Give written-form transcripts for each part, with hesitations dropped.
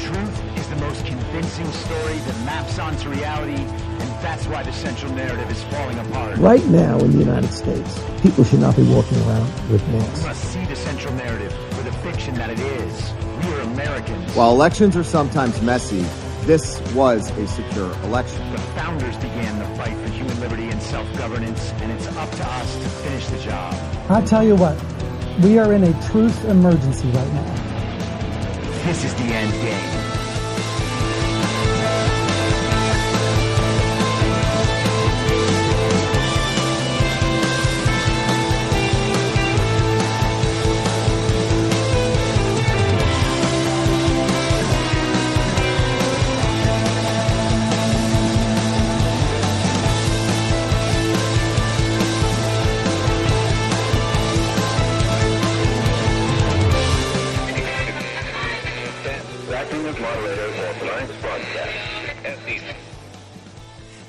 truth is the most convincing story that maps onto reality, and that's why the central narrative is falling apart. Right now in the United States, people should not be walking around with masks. We must see the central narrative for the fiction that it is. We are Americans. While elections are sometimes messy, this was a secure election. The founders began the fight for human liberty and self-governance, and it's up to us to finish the job. I'll tell you what, we are in a truth emergency right now. This is the end game.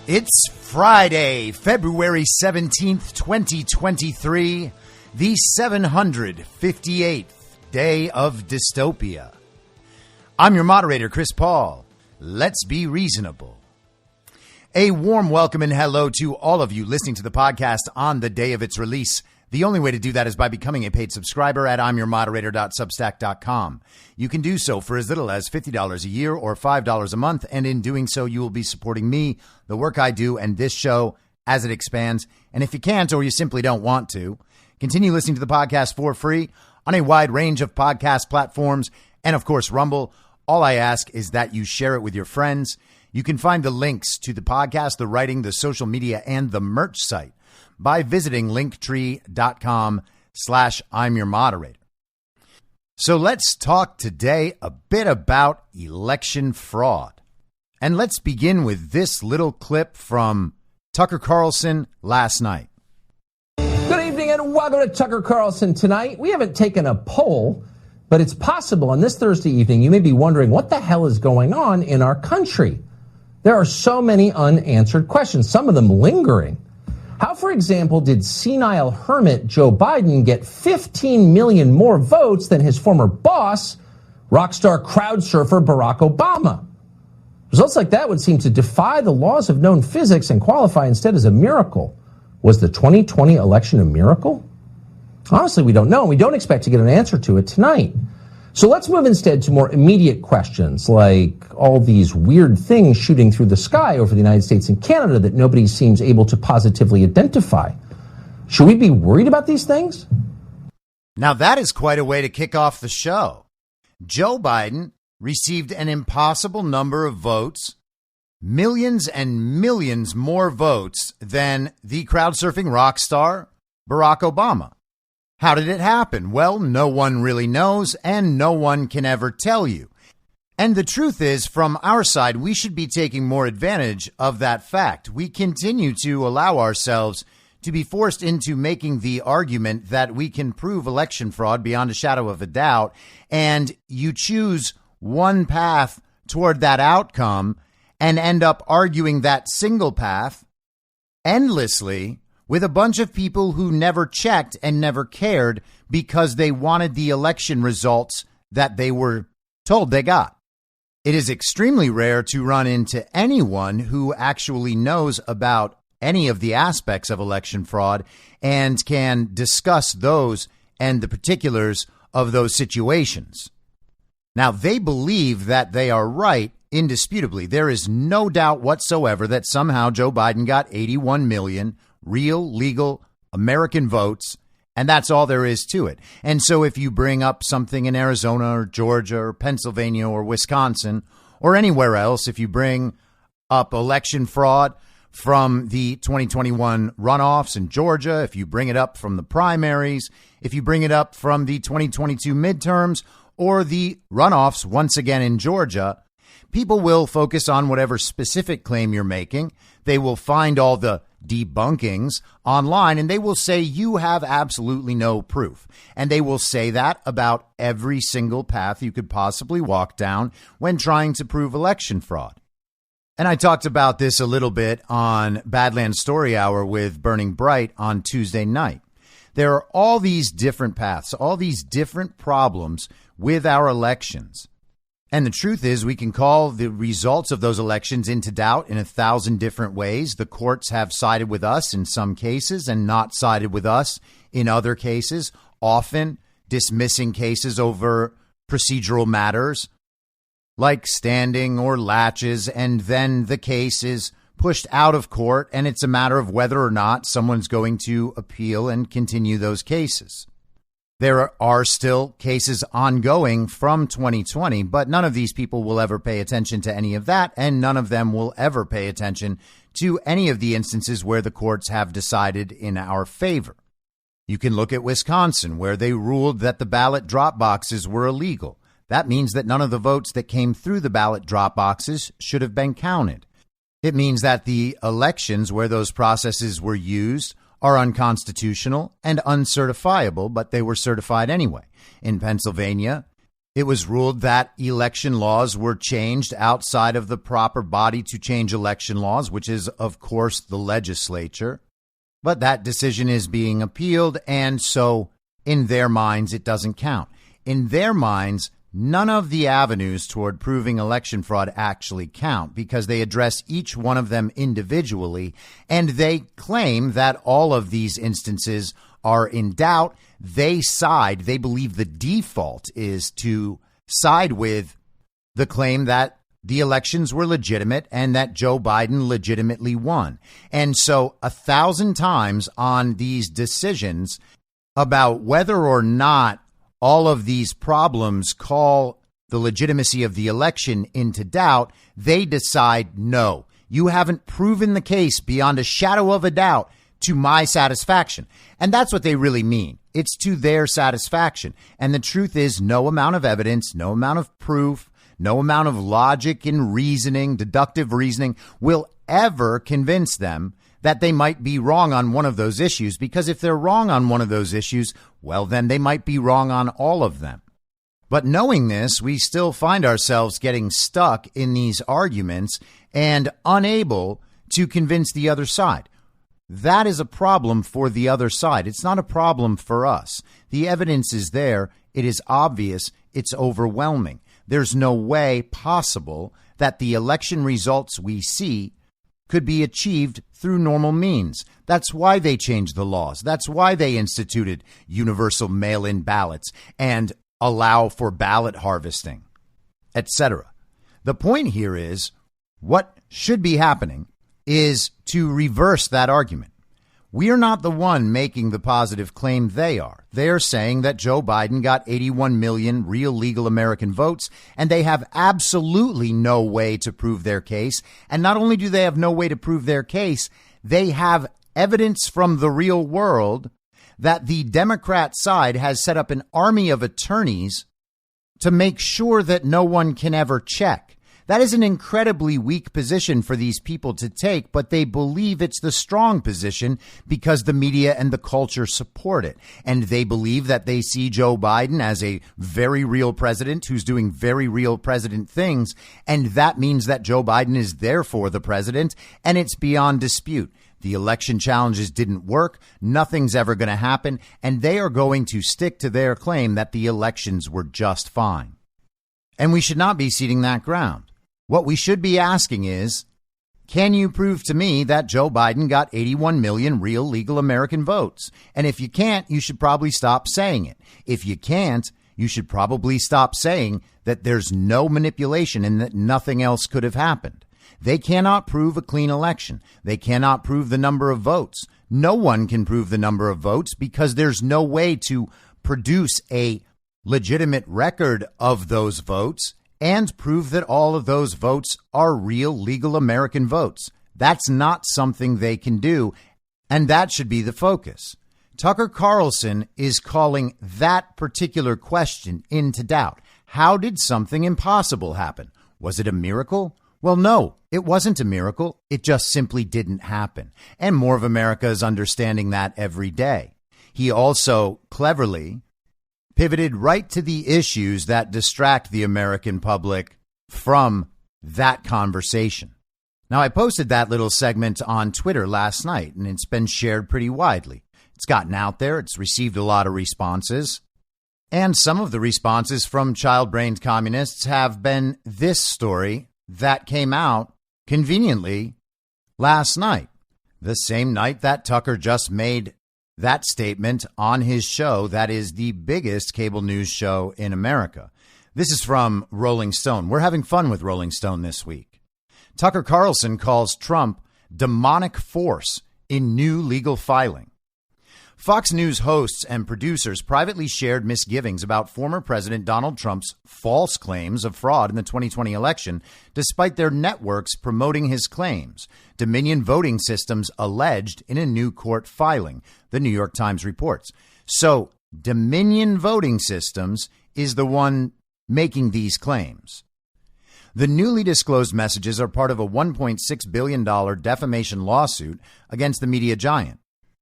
It's Friday, February 17th, 2023, the 758th day of dystopia. I'm your moderator, Chris Paul. Let's be reasonable. A warm welcome and hello to all of you listening to the podcast on the day of its release. The only way to do that is by becoming a paid subscriber at imyourmoderator.substack.com. You can do so for as little as $50 a year or $5 a month, and in doing so, you will be supporting me, the work I do, and this show as it expands. And if you can't or you simply don't want to, continue listening to the podcast for free on a wide range of podcast platforms and, of course, Rumble. All I ask is that you share it with your friends. You can find the links to the podcast, the writing, the social media, and the merch site by visiting linktree.com/I'mYourModerator. So let's talk today a bit about election fraud. And let's begin with this little clip from Tucker Carlson last night. Good evening and welcome to Tucker Carlson tonight. We haven't taken a poll, but it's possible on this Thursday evening you may be wondering what the hell is going on in our country. There are so many unanswered questions, some of them lingering. How, for example, did senile hermit Joe Biden get 15 million more votes than his former boss, rock star crowd surfer Barack Obama? Results like that would seem to defy the laws of known physics and qualify instead as a miracle. Was the 2020 election a miracle? Honestly, we don't know, and we don't expect to get an answer to it tonight. So let's move instead to more immediate questions, like all these weird things shooting through the sky over the United States and Canada that nobody seems able to positively identify. Should we be worried about these things? Now, that is quite a way to kick off the show. Joe Biden received an impossible number of votes, millions and millions more votes than the crowd surfing rock star Barack Obama. How did it happen? Well, no one really knows, and no one can ever tell you. And the truth is, from our side, we should be taking more advantage of that fact. We continue to allow ourselves to be forced into making the argument that we can prove election fraud beyond a shadow of a doubt, and you choose one path toward that outcome and end up arguing that single path endlessly with a bunch of people who never checked and never cared because they wanted the election results that they were told they got. It is extremely rare to run into anyone who actually knows about any of the aspects of election fraud and can discuss those and the particulars of those situations. Now, they believe that they are right indisputably. There is no doubt whatsoever that somehow Joe Biden got 81 million real, legal American votes, and that's all there is to it. And so if you bring up something in Arizona or Georgia or Pennsylvania or Wisconsin or anywhere else, if you bring up election fraud from the 2021 runoffs in Georgia, if you bring it up from the primaries, if you bring it up from the 2022 midterms or the runoffs once again in Georgia, people will focus on whatever specific claim you're making. They will find all the debunkings online, and they will say you have absolutely no proof. And they will say that about every single path you could possibly walk down when trying to prove election fraud. And I talked about this a little bit on Badlands Story Hour with Burning Bright on Tuesday night. There are all these different paths, all these different problems with our elections. And the truth is, we can call the results of those elections into doubt in 1,000 different ways. The courts have sided with us in some cases and not sided with us in other cases, often dismissing cases over procedural matters like standing or latches, and then the case is pushed out of court, and it's a matter of whether or not someone's going to appeal and continue those cases. There are still cases ongoing from 2020, but none of these people will ever pay attention to any of that, and none of them will ever pay attention to any of the instances where the courts have decided in our favor. You can look at Wisconsin, where they ruled that the ballot drop boxes were illegal. That means that none of the votes that came through the ballot drop boxes should have been counted. It means that the elections where those processes were used are unconstitutional and uncertifiable, but they were certified anyway. In Pennsylvania, it was ruled that election laws were changed outside of the proper body to change election laws, which is, of course, the legislature. But that decision is being appealed, and so in their minds, it doesn't count. In their minds, none of the avenues toward proving election fraud actually count because they address each one of them individually, and they claim that all of these instances are in doubt. They believe the default is to side with the claim that the elections were legitimate and that Joe Biden legitimately won. And so 1,000 times on these decisions about whether or not all of these problems call the legitimacy of the election into doubt, they decide, no, you haven't proven the case beyond a shadow of a doubt to my satisfaction. And that's what they really mean. It's to their satisfaction. And the truth is, no amount of evidence, no amount of proof, no amount of logic and reasoning, deductive reasoning, will ever convince them that they might be wrong on one of those issues, because if they're wrong on one of those issues, well, then they might be wrong on all of them. But knowing this, we still find ourselves getting stuck in these arguments and unable to convince the other side. That is a problem for the other side. It's not a problem for us. The evidence is there. It is obvious. It's overwhelming. There's no way possible that the election results we see could be achieved through normal means. That's why they changed the laws. That's why they instituted universal mail-in ballots and allow for ballot harvesting, etc. The point here is what should be happening is to reverse that argument. We are not the one making the positive claim they are. They are saying that Joe Biden got 81 million real legal American votes, and they have absolutely no way to prove their case. And not only do they have no way to prove their case, they have evidence from the real world that the Democrat side has set up an army of attorneys to make sure that no one can ever check. That is an incredibly weak position for these people to take, but they believe it's the strong position because the media and the culture support it. And they believe that they see Joe Biden as a very real president who's doing very real president things. And that means that Joe Biden is therefore the president, and it's beyond dispute. The election challenges didn't work. Nothing's ever going to happen. And they are going to stick to their claim that the elections were just fine. And we should not be ceding that ground. What we should be asking is, can you prove to me that Joe Biden got 81 million real legal American votes? And if you can't, you should probably stop saying it. If you can't, you should probably stop saying that there's no manipulation and that nothing else could have happened. They cannot prove a clean election. They cannot prove the number of votes. No one can prove the number of votes because there's no way to produce a legitimate record of those votes and prove that all of those votes are real legal American votes. That's not something they can do, and that should be the focus. Tucker Carlson is calling that particular question into doubt. How did something impossible happen? Was it a miracle? Well, no, it wasn't a miracle. It just simply didn't happen. And more of America is understanding that every day. He also cleverly pivoted right to the issues that distract the American public from that conversation. Now, I posted that little segment on Twitter last night, and it's been shared pretty widely. It's gotten out there. It's received a lot of responses. And some of the responses from child-brained communists have been this story that came out conveniently last night, the same night that Tucker just made that statement on his show that is the biggest cable news show in America. This is from Rolling Stone. We're having fun with Rolling Stone this week. Tucker Carlson calls Trump demonic force in new legal filing. Fox News hosts and producers privately shared misgivings about former President Donald Trump's false claims of fraud in the 2020 election, despite their networks promoting his claims. Dominion voting systems alleged in a new court filing, the New York Times reports. So Dominion voting systems is the one making these claims. The newly disclosed messages are part of a $1.6 billion defamation lawsuit against the media giant.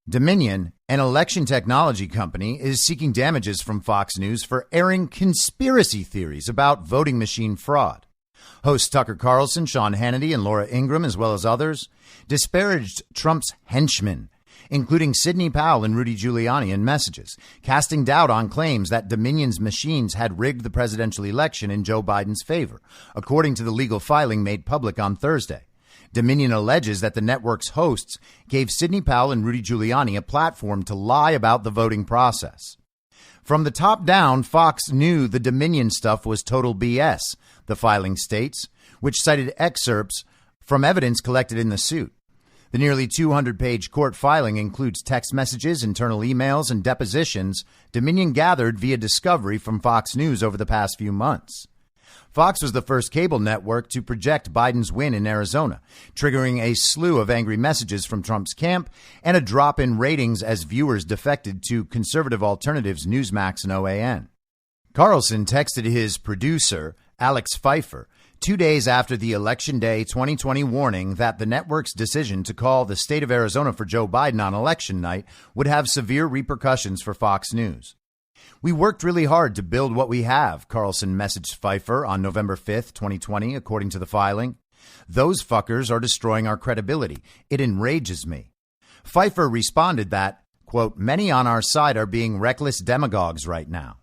Dominion, an election technology company, is seeking damages from Fox News for airing conspiracy theories about voting machine fraud. Hosts Tucker Carlson, Sean Hannity, and Laura Ingraham, as well as others, disparaged Trump's henchmen, including Sidney Powell and Rudy Giuliani, in messages, casting doubt on claims that Dominion's machines had rigged the presidential election in Joe Biden's favor, according to the legal filing made public on Thursday. Dominion alleges that the network's hosts gave Sidney Powell and Rudy Giuliani a platform to lie about the voting process. From the top down, Fox knew the Dominion stuff was total BS, the filing states, which cited excerpts from evidence collected in the suit. The nearly 200-page court filing includes text messages, internal emails, and depositions Dominion gathered via discovery from Fox News over the past few months. Fox was the first cable network to project Biden's win in Arizona, triggering a slew of angry messages from Trump's camp and a drop in ratings as viewers defected to conservative alternatives Newsmax and OAN. Carlson texted his producer, Alex Pfeiffer, 2 days after the Election Day 2020 warning that the network's decision to call the state of Arizona for Joe Biden on election night would have severe repercussions for Fox News. "We worked really hard to build what we have," Carlson messaged Pfeiffer on November 5th, 2020, according to the filing. "Those fuckers are destroying our credibility. It enrages me." Pfeiffer responded that, quote, "Many on our side are being reckless demagogues right now."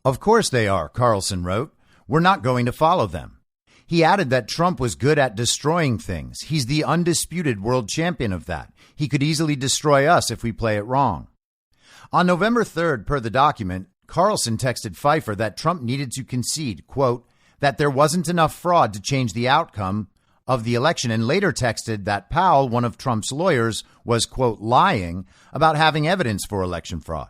"Of course they are," Carlson wrote. "We're not going to follow them." He added that Trump was good at destroying things. He's the undisputed world champion of that. He could easily destroy us if we play it wrong. On November 3rd, per the document, Carlson texted Pfeiffer that Trump needed to concede, quote, that there wasn't enough fraud to change the outcome of the election, and later texted that Powell, one of Trump's lawyers, was, quote, lying about having evidence for election fraud.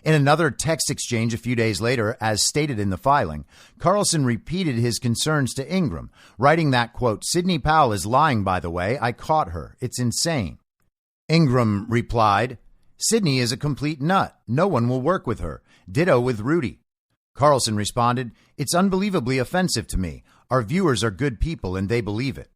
In another text exchange a few days later, as stated in the filing, Carlson repeated his concerns to Ingraham, writing that, quote, "Sidney Powell is lying, by the way. I caught her. It's insane." Ingraham replied, "Sidney is a complete nut. No one will work with her. Ditto with Rudy." Carlson responded, "It's unbelievably offensive to me. Our viewers are good people and they believe it."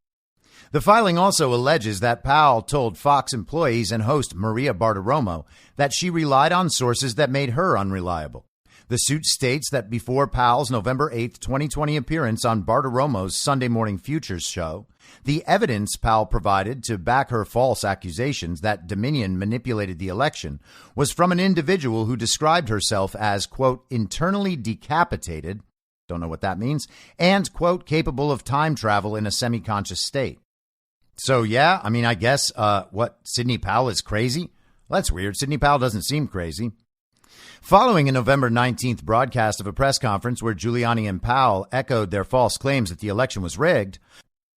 The filing also alleges that Powell told Fox employees and host Maria Bartiromo that she relied on sources that made her unreliable. The suit states that before Powell's November 8th, 2020 appearance on Bartiromo's Sunday Morning Futures show, the evidence Powell provided to back her false accusations that Dominion manipulated the election was from an individual who described herself as, quote, internally decapitated, don't know what that means, and, quote, capable of time travel in a semi-conscious state. So, yeah, I mean, I guess, Sidney Powell is crazy? Well, that's weird. Sidney Powell doesn't seem crazy. Following a November 19th broadcast of a press conference where Giuliani and Powell echoed their false claims that the election was rigged,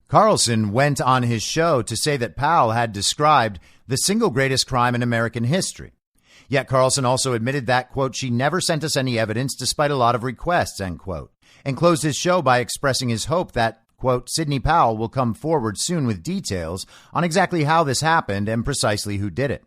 Carlson went on his show to say that Powell had described the single greatest crime in American history. Yet Carlson also admitted that, quote, she never sent us any evidence despite a lot of requests, end quote, and closed his show by expressing his hope that, quote, Sidney Powell will come forward soon with details on exactly how this happened and precisely who did it.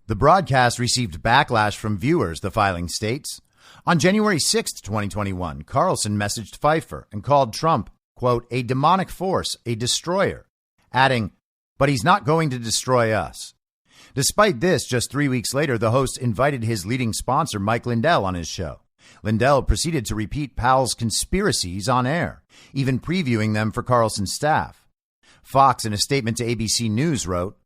The broadcast received backlash from viewers, the filing states. On January 6, 2021, Carlson messaged Pfeiffer and called Trump, quote, a demonic force, a destroyer, adding, but he's not going to destroy us. Despite this, just 3 weeks later, the host invited his leading sponsor, Mike Lindell, on his show. Lindell proceeded to repeat Powell's conspiracies on air, even previewing them for Carlson's staff. Fox, in a statement to ABC News, wrote,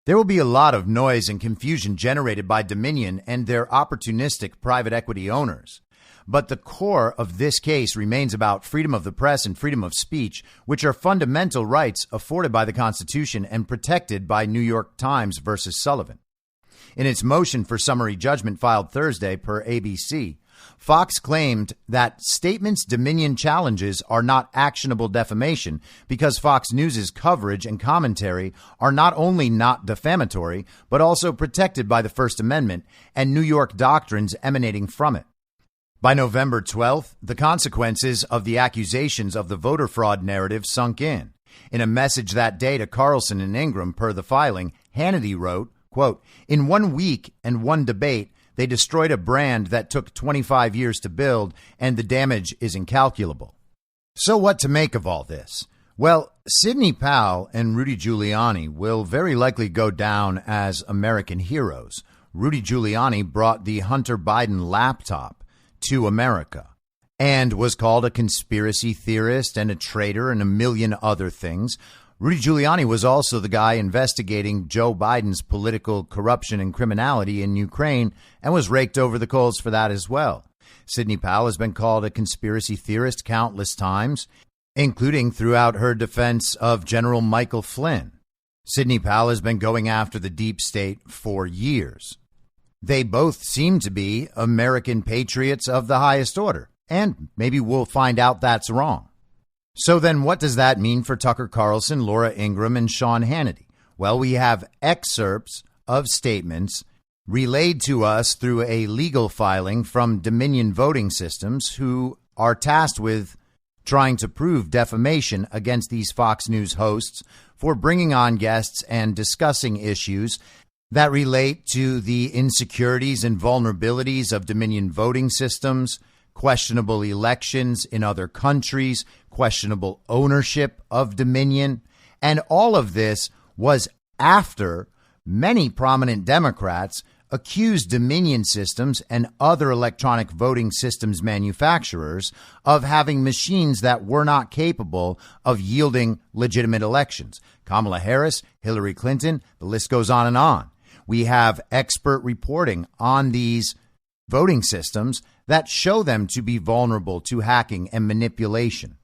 there will be a lot of noise and confusion generated by Dominion and their opportunistic private equity owners. But the core of this case remains about freedom of the press and freedom of speech, which are fundamental rights afforded by the Constitution and protected by New York Times versus Sullivan. In its motion for summary judgment filed Thursday per ABC, Fox claimed that statements Dominion challenges are not actionable defamation because Fox News' coverage and commentary are not only not defamatory, but also protected by the First Amendment and New York doctrines emanating from it. By November 12th, the consequences of the accusations of the voter fraud narrative sunk in. In a message that day to Carlson and Ingram per the filing, Hannity wrote, quote, "In 1 week and one debate, they destroyed a brand that took 25 years to build, and the damage is incalculable." So what to make of all this? Well, Sidney Powell and Rudy Giuliani will very likely go down as American heroes. Rudy Giuliani brought the Hunter Biden laptop to America and was called a conspiracy theorist and a traitor and a million other things. Rudy Giuliani was also the guy investigating Joe Biden's political corruption and criminality in Ukraine and was raked over the coals for that as well. Sidney Powell has been called a conspiracy theorist countless times, including throughout her defense of General Michael Flynn. Sidney Powell has been going after the deep state for years. They both seem to be American patriots of the highest order, and maybe we'll find out that's wrong. So then what does that mean for Tucker Carlson, Laura Ingraham, and Sean Hannity? Well, we have excerpts of statements relayed to us through a legal filing from Dominion Voting Systems, who are tasked with trying to prove defamation against these Fox News hosts for bringing on guests and discussing issues that relate to the insecurities and vulnerabilities of Dominion voting systems, questionable elections in other countries, questionable ownership of Dominion. And all of this was after many prominent Democrats accused Dominion Systems and other electronic voting systems manufacturers of having machines that were not capable of yielding legitimate elections. Kamala Harris, Hillary Clinton, the list goes on and on. We have expert reporting on these voting systems that show them to be vulnerable to hacking and manipulation.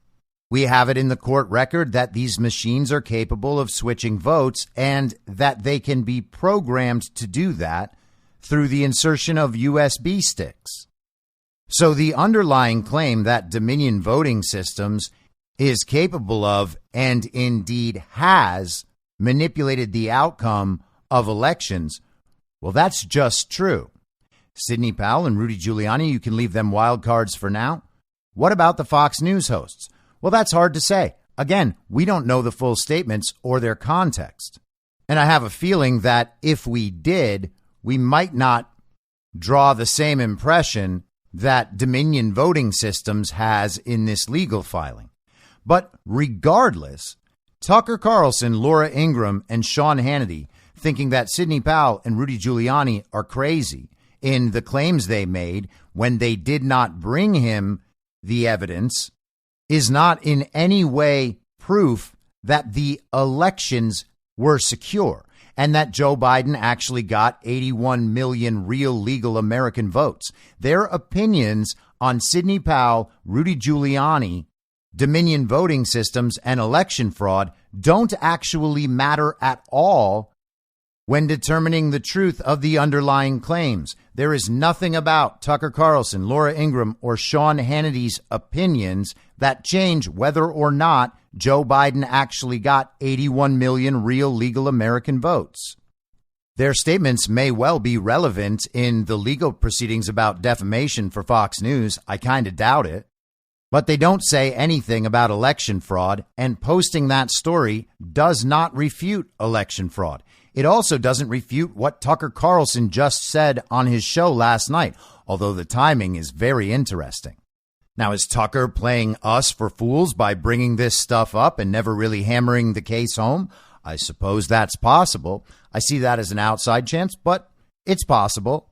We have it in the court record that these machines are capable of switching votes and that they can be programmed to do that through the insertion of USB sticks. So the underlying claim that Dominion voting systems is capable of and indeed has manipulated the outcome of elections, well, that's just true. Sidney Powell and Rudy Giuliani, you can leave them wild cards for now. What about the Fox News hosts? Well, that's hard to say. Again, we don't know the full statements or their context. And I have a feeling that if we did, we might not draw the same impression that Dominion Voting Systems has in this legal filing. But regardless, Tucker Carlson, Laura Ingraham, and Sean Hannity thinking that Sidney Powell and Rudy Giuliani are crazy in the claims they made when they did not bring him the evidence is not in any way proof that the elections were secure and that Joe Biden actually got 81 million real legal American votes. Their opinions on Sidney Powell, Rudy Giuliani, Dominion voting systems, and election fraud don't actually matter at all when determining the truth of the underlying claims. There is nothing about Tucker Carlson, Laura Ingraham, or Sean Hannity's opinions that change whether or not Joe Biden actually got 81 million real legal American votes. Their statements may well be relevant in the legal proceedings about defamation for Fox News. I kind of doubt it. But they don't say anything about election fraud, and posting that story does not refute election fraud. It also doesn't refute what Tucker Carlson just said on his show last night, although the timing is very interesting. Now, is Tucker playing us for fools by bringing this stuff up and never really hammering the case home? I suppose that's possible. I see that as an outside chance, but it's possible.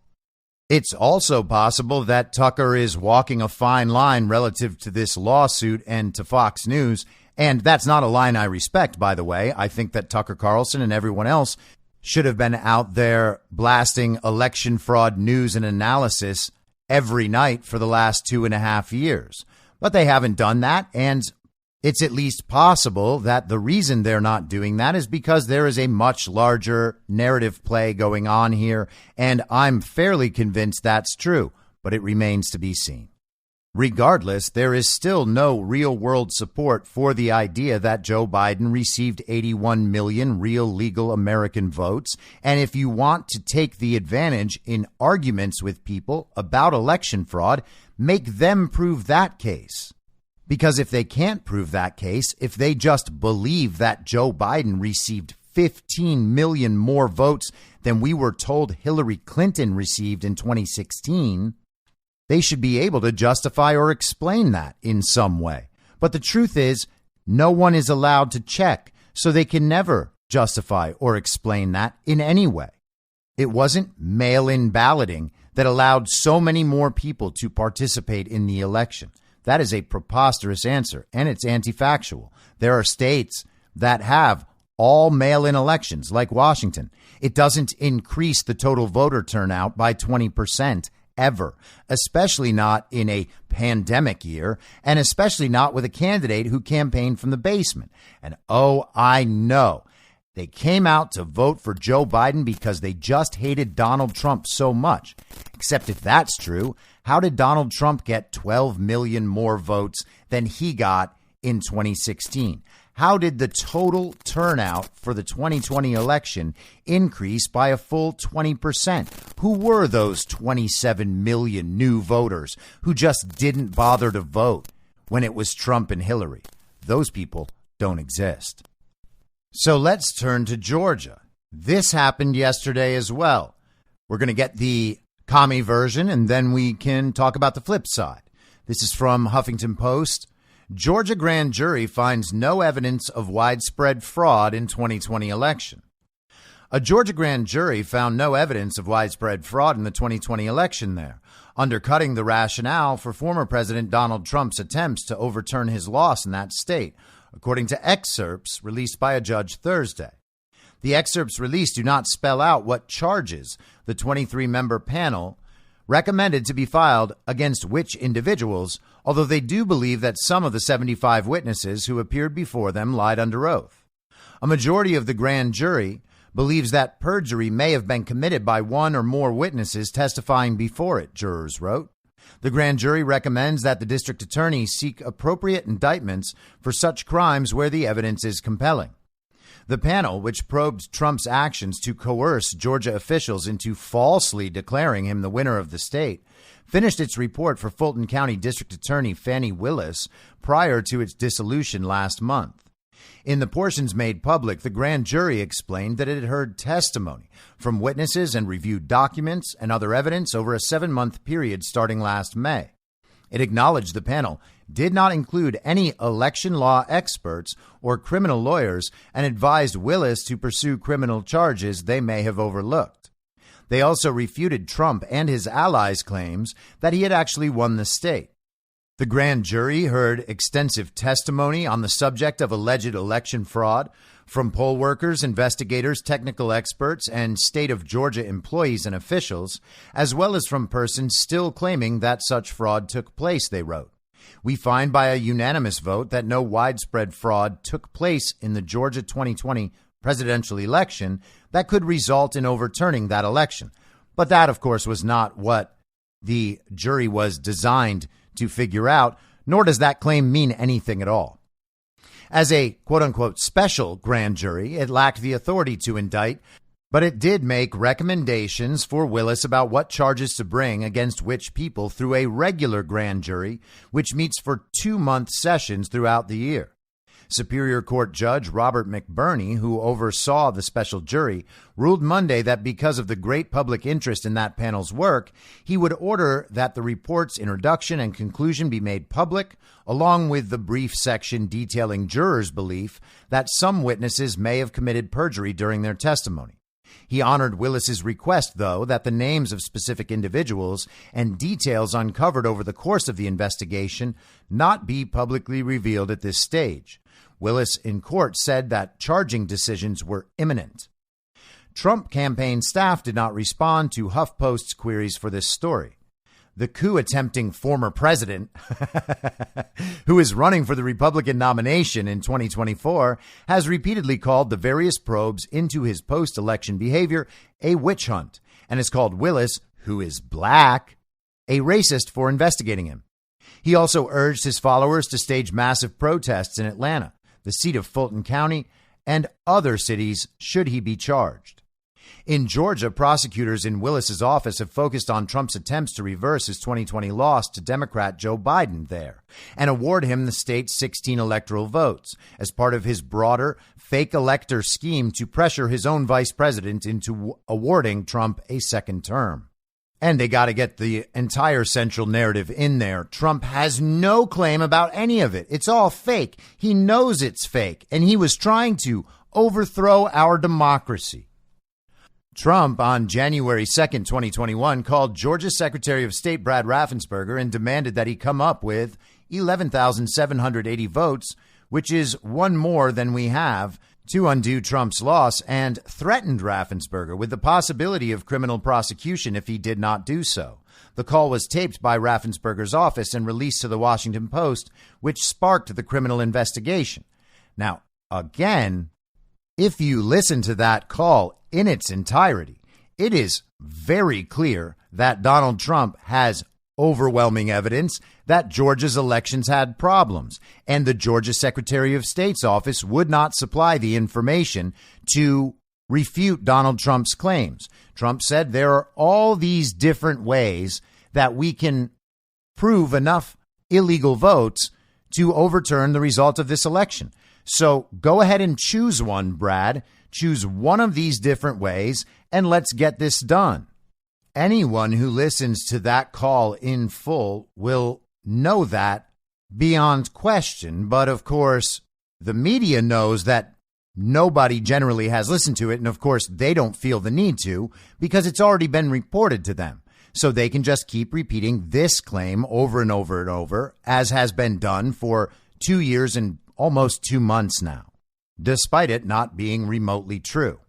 It's also possible that Tucker is walking a fine line relative to this lawsuit and to Fox News. And that's not a line I respect, by the way. I think that Tucker Carlson and everyone else should have been out there blasting election fraud news and analysis every night for the last 2.5 years. But they haven't done that, and it's at least possible that the reason they're not doing that is because there is a much larger narrative play going on here, and I'm fairly convinced that's true, but it remains to be seen. Regardless, there is still no real-world support for the idea that Joe Biden received 81 million real legal American votes, and if you want to take the advantage in arguments with people about election fraud, make them prove that case. Because if they can't prove that case, if they just believe that Joe Biden received 15 million more votes than we were told Hillary Clinton received in 2016, they should be able to justify or explain that in some way. But the truth is, no one is allowed to check, so they can never justify or explain that in any way. It wasn't mail-in balloting that allowed so many more people to participate in the election. That is a preposterous answer, and it's anti-factual. There are states that have all mail-in elections, like Washington. It doesn't increase the total voter turnout by 20% ever, especially not in a pandemic year, and especially not with a candidate who campaigned from the basement. And oh, I know they came out to vote for Joe Biden because they just hated Donald Trump so much. Except if that's true, how did Donald Trump get 12 million more votes than he got in 2016? How did the total turnout for the 2020 election increase by a full 20%? Who were those 27 million new voters who just didn't bother to vote when it was Trump and Hillary? Those people don't exist. So let's turn to Georgia. This happened yesterday as well. We're going to get the commie version, and then we can talk about the flip side. This is from Huffington Post. Georgia grand jury finds no evidence of widespread fraud in 2020 election. A Georgia grand jury found no evidence of widespread fraud in the 2020 election there, undercutting the rationale for former President Donald Trump's attempts to overturn his loss in that state, according to excerpts released by a judge Thursday. The excerpts released do not spell out what charges the 23-member panel recommended to be filed against which individuals, although they do believe that some of the 75 witnesses who appeared before them lied under oath. A majority of the grand jury believes that perjury may have been committed by one or more witnesses testifying before it, jurors wrote. The grand jury recommends that the district attorney seek appropriate indictments for such crimes where the evidence is compelling. The panel, which probed Trump's actions to coerce Georgia officials into falsely declaring him the winner of the state, finished its report for Fulton County District Attorney Fani Willis prior to its dissolution last month. In the portions made public, the grand jury explained that it had heard testimony from witnesses and reviewed documents and other evidence over a 7-month period starting last May. It acknowledged the panel did not include any election law experts or criminal lawyers and advised Willis to pursue criminal charges they may have overlooked. They also refuted Trump and his allies' claims that he had actually won the state. The grand jury heard extensive testimony on the subject of alleged election fraud from poll workers, investigators, technical experts, and state of Georgia employees and officials, as well as from persons still claiming that such fraud took place, they wrote. We find by a unanimous vote that no widespread fraud took place in the Georgia 2020 presidential election that could result in overturning that election. But that, of course, was not what the jury was designed to figure out, nor does that claim mean anything at all. As a quote-unquote special grand jury, it lacked the authority to indict, but it did make recommendations for Willis about what charges to bring against which people through a regular grand jury, which meets for 2-month sessions throughout the year. Superior Court Judge Robert McBurney, who oversaw the special jury, ruled Monday that because of the great public interest in that panel's work, he would order that the report's introduction and conclusion be made public, along with the brief section detailing jurors' belief that some witnesses may have committed perjury during their testimony. He honored Willis's request, though, that the names of specific individuals and details uncovered over the course of the investigation not be publicly revealed at this stage. Willis in court said that charging decisions were imminent. Trump campaign staff did not respond to HuffPost's queries for this story. the coup-attempting former president, who is running for the Republican nomination in 2024, has repeatedly called the various probes into his post-election behavior a witch hunt, and has called Willis, who is black, a racist for investigating him. He also urged his followers to stage massive protests in Atlanta, the seat of Fulton County, and other cities should he be charged. In Georgia, prosecutors in Willis's office have focused on Trump's attempts to reverse his 2020 loss to Democrat Joe Biden there and award him the state's 16 electoral votes as part of his broader fake elector scheme to pressure his own vice president into awarding Trump a second term. And they got to get the entire central narrative in there. Trump has no claim about any of it. It's all fake. He knows it's fake, and he was trying to overthrow our democracy. Trump, on January 2nd, 2021, called Georgia Secretary of State Brad Raffensperger and demanded that he come up with 11,780 votes, which is one more than we have, to undo Trump's loss, and threatened Raffensperger with the possibility of criminal prosecution if he did not do so. The call was taped by Raffensperger's office and released to the Washington Post, which sparked the criminal investigation. Now, again, if you listen to that call in its entirety, it is very clear that Donald Trump has overwhelming evidence that Georgia's elections had problems, and the Georgia Secretary of State's office would not supply the information to refute Donald Trump's claims. Trump said there are all these different ways that we can prove enough illegal votes to overturn the result of this election. So go ahead and choose one, Brad. Choose one of these different ways, and let's get this done. Anyone who listens to that call in full will know that beyond question. But of course, the media knows that nobody generally has listened to it. And of course, they don't feel the need to because it's already been reported to them. So they can just keep repeating this claim over and over and over, as has been done for 2 years and almost 2 months now, despite it not being remotely true.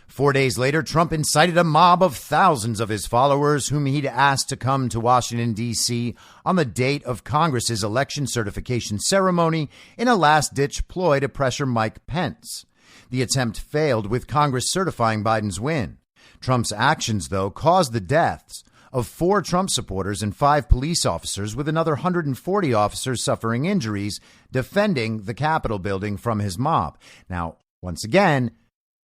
4 days later, Trump incited a mob of thousands of his followers whom he'd asked to come to Washington, D.C. on the date of Congress's election certification ceremony in a last-ditch ploy to pressure Mike Pence. The attempt failed, with Congress certifying Biden's win. Trump's actions, though, caused the deaths of 4 Trump supporters and 5 police officers, with another 140 officers suffering injuries defending the Capitol building from his mob. Now, once again,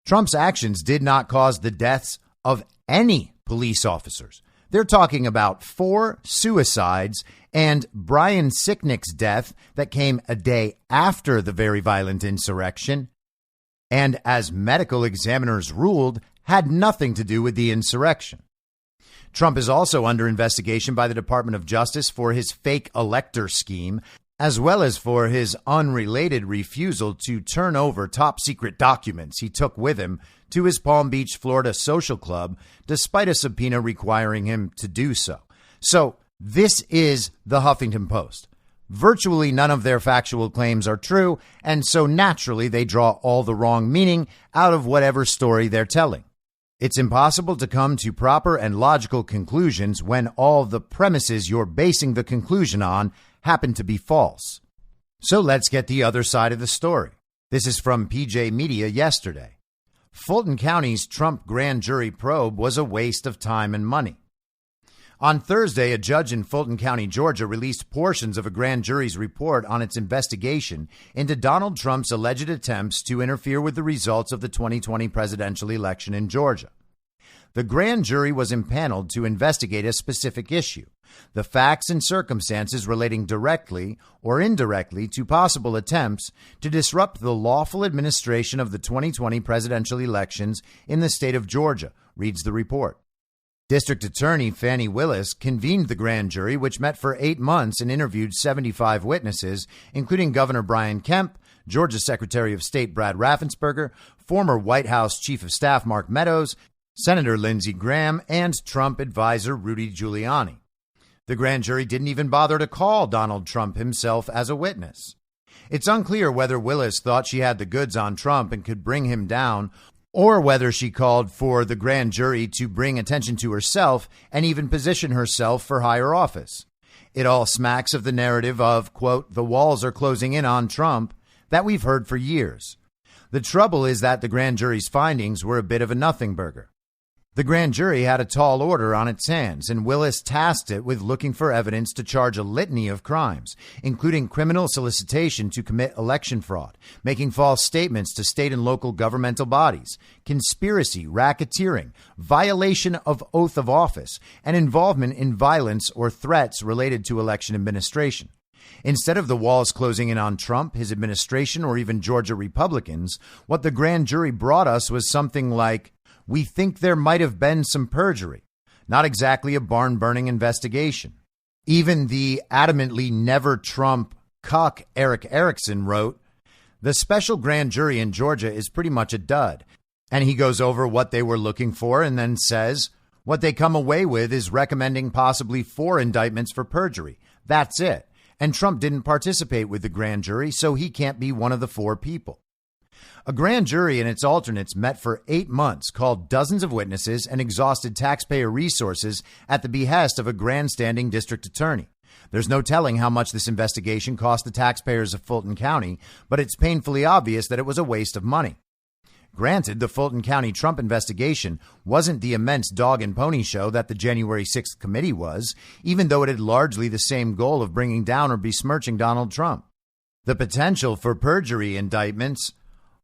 Trump's actions did not cause the deaths of any police officers. They're talking about 4 suicides and Brian Sicknick's death that came a day after the very violent insurrection, and as medical examiners ruled, had nothing to do with the insurrection. Trump is also under investigation by the Department of Justice for his fake elector scheme, as well as for his unrelated refusal to turn over top secret documents he took with him to his Palm Beach, Florida social club, despite a subpoena requiring him to do so. So this is the Huffington Post. Virtually none of their factual claims are true, and so naturally they draw all the wrong meaning out of whatever story they're telling. It's impossible to come to proper and logical conclusions when all the premises you're basing the conclusion on happen to be false. So let's get the other side of the story. This is from PJ Media yesterday. Fulton County's Trump grand jury probe was a waste of time and money. On Thursday, a judge in Fulton County, Georgia, released portions of a grand jury's report on its investigation into Donald Trump's alleged attempts to interfere with the results of the 2020 presidential election in Georgia. The grand jury was impaneled to investigate a specific issue: the facts and circumstances relating directly or indirectly to possible attempts to disrupt the lawful administration of the 2020 presidential elections in the state of Georgia, reads the report. District Attorney Fannie Willis convened the grand jury, which met for 8 months and interviewed 75 witnesses, including Governor Brian Kemp, Georgia Secretary of State Brad Raffensperger, former White House Chief of Staff Mark Meadows, Senator Lindsey Graham, and Trump advisor Rudy Giuliani. The grand jury didn't even bother to call Donald Trump himself as a witness. It's unclear whether Willis thought she had the goods on Trump and could bring him down, or whether she called for the grand jury to bring attention to herself and even position herself for higher office. It all smacks of the narrative of, quote, the walls are closing in on Trump that we've heard for years. The trouble is that the grand jury's findings were a bit of a nothing burger. The grand jury had a tall order on its hands, and Willis tasked it with looking for evidence to charge a litany of crimes, including criminal solicitation to commit election fraud, making false statements to state and local governmental bodies, conspiracy, racketeering, violation of oath of office, and involvement in violence or threats related to election administration. Instead of the walls closing in on Trump, his administration, or even Georgia Republicans, what the grand jury brought us was something like, we think there might have been some perjury, not exactly a barn-burning investigation. Even the adamantly never Trump cuck Eric Erickson wrote, the special grand jury in Georgia is pretty much a dud. And he goes over what they were looking for and then says, what they come away with is recommending possibly 4 indictments for perjury. That's it. And Trump didn't participate with the grand jury, so he can't be one of the 4 people. A grand jury and its alternates met for 8 months, called dozens of witnesses, and exhausted taxpayer resources at the behest of a grandstanding district attorney. There's no telling how much this investigation cost the taxpayers of Fulton County, but it's painfully obvious that it was a waste of money. Granted, the Fulton County Trump investigation wasn't the immense dog and pony show that the January 6th committee was, even though it had largely the same goal of bringing down or besmirching Donald Trump. The potential for perjury indictments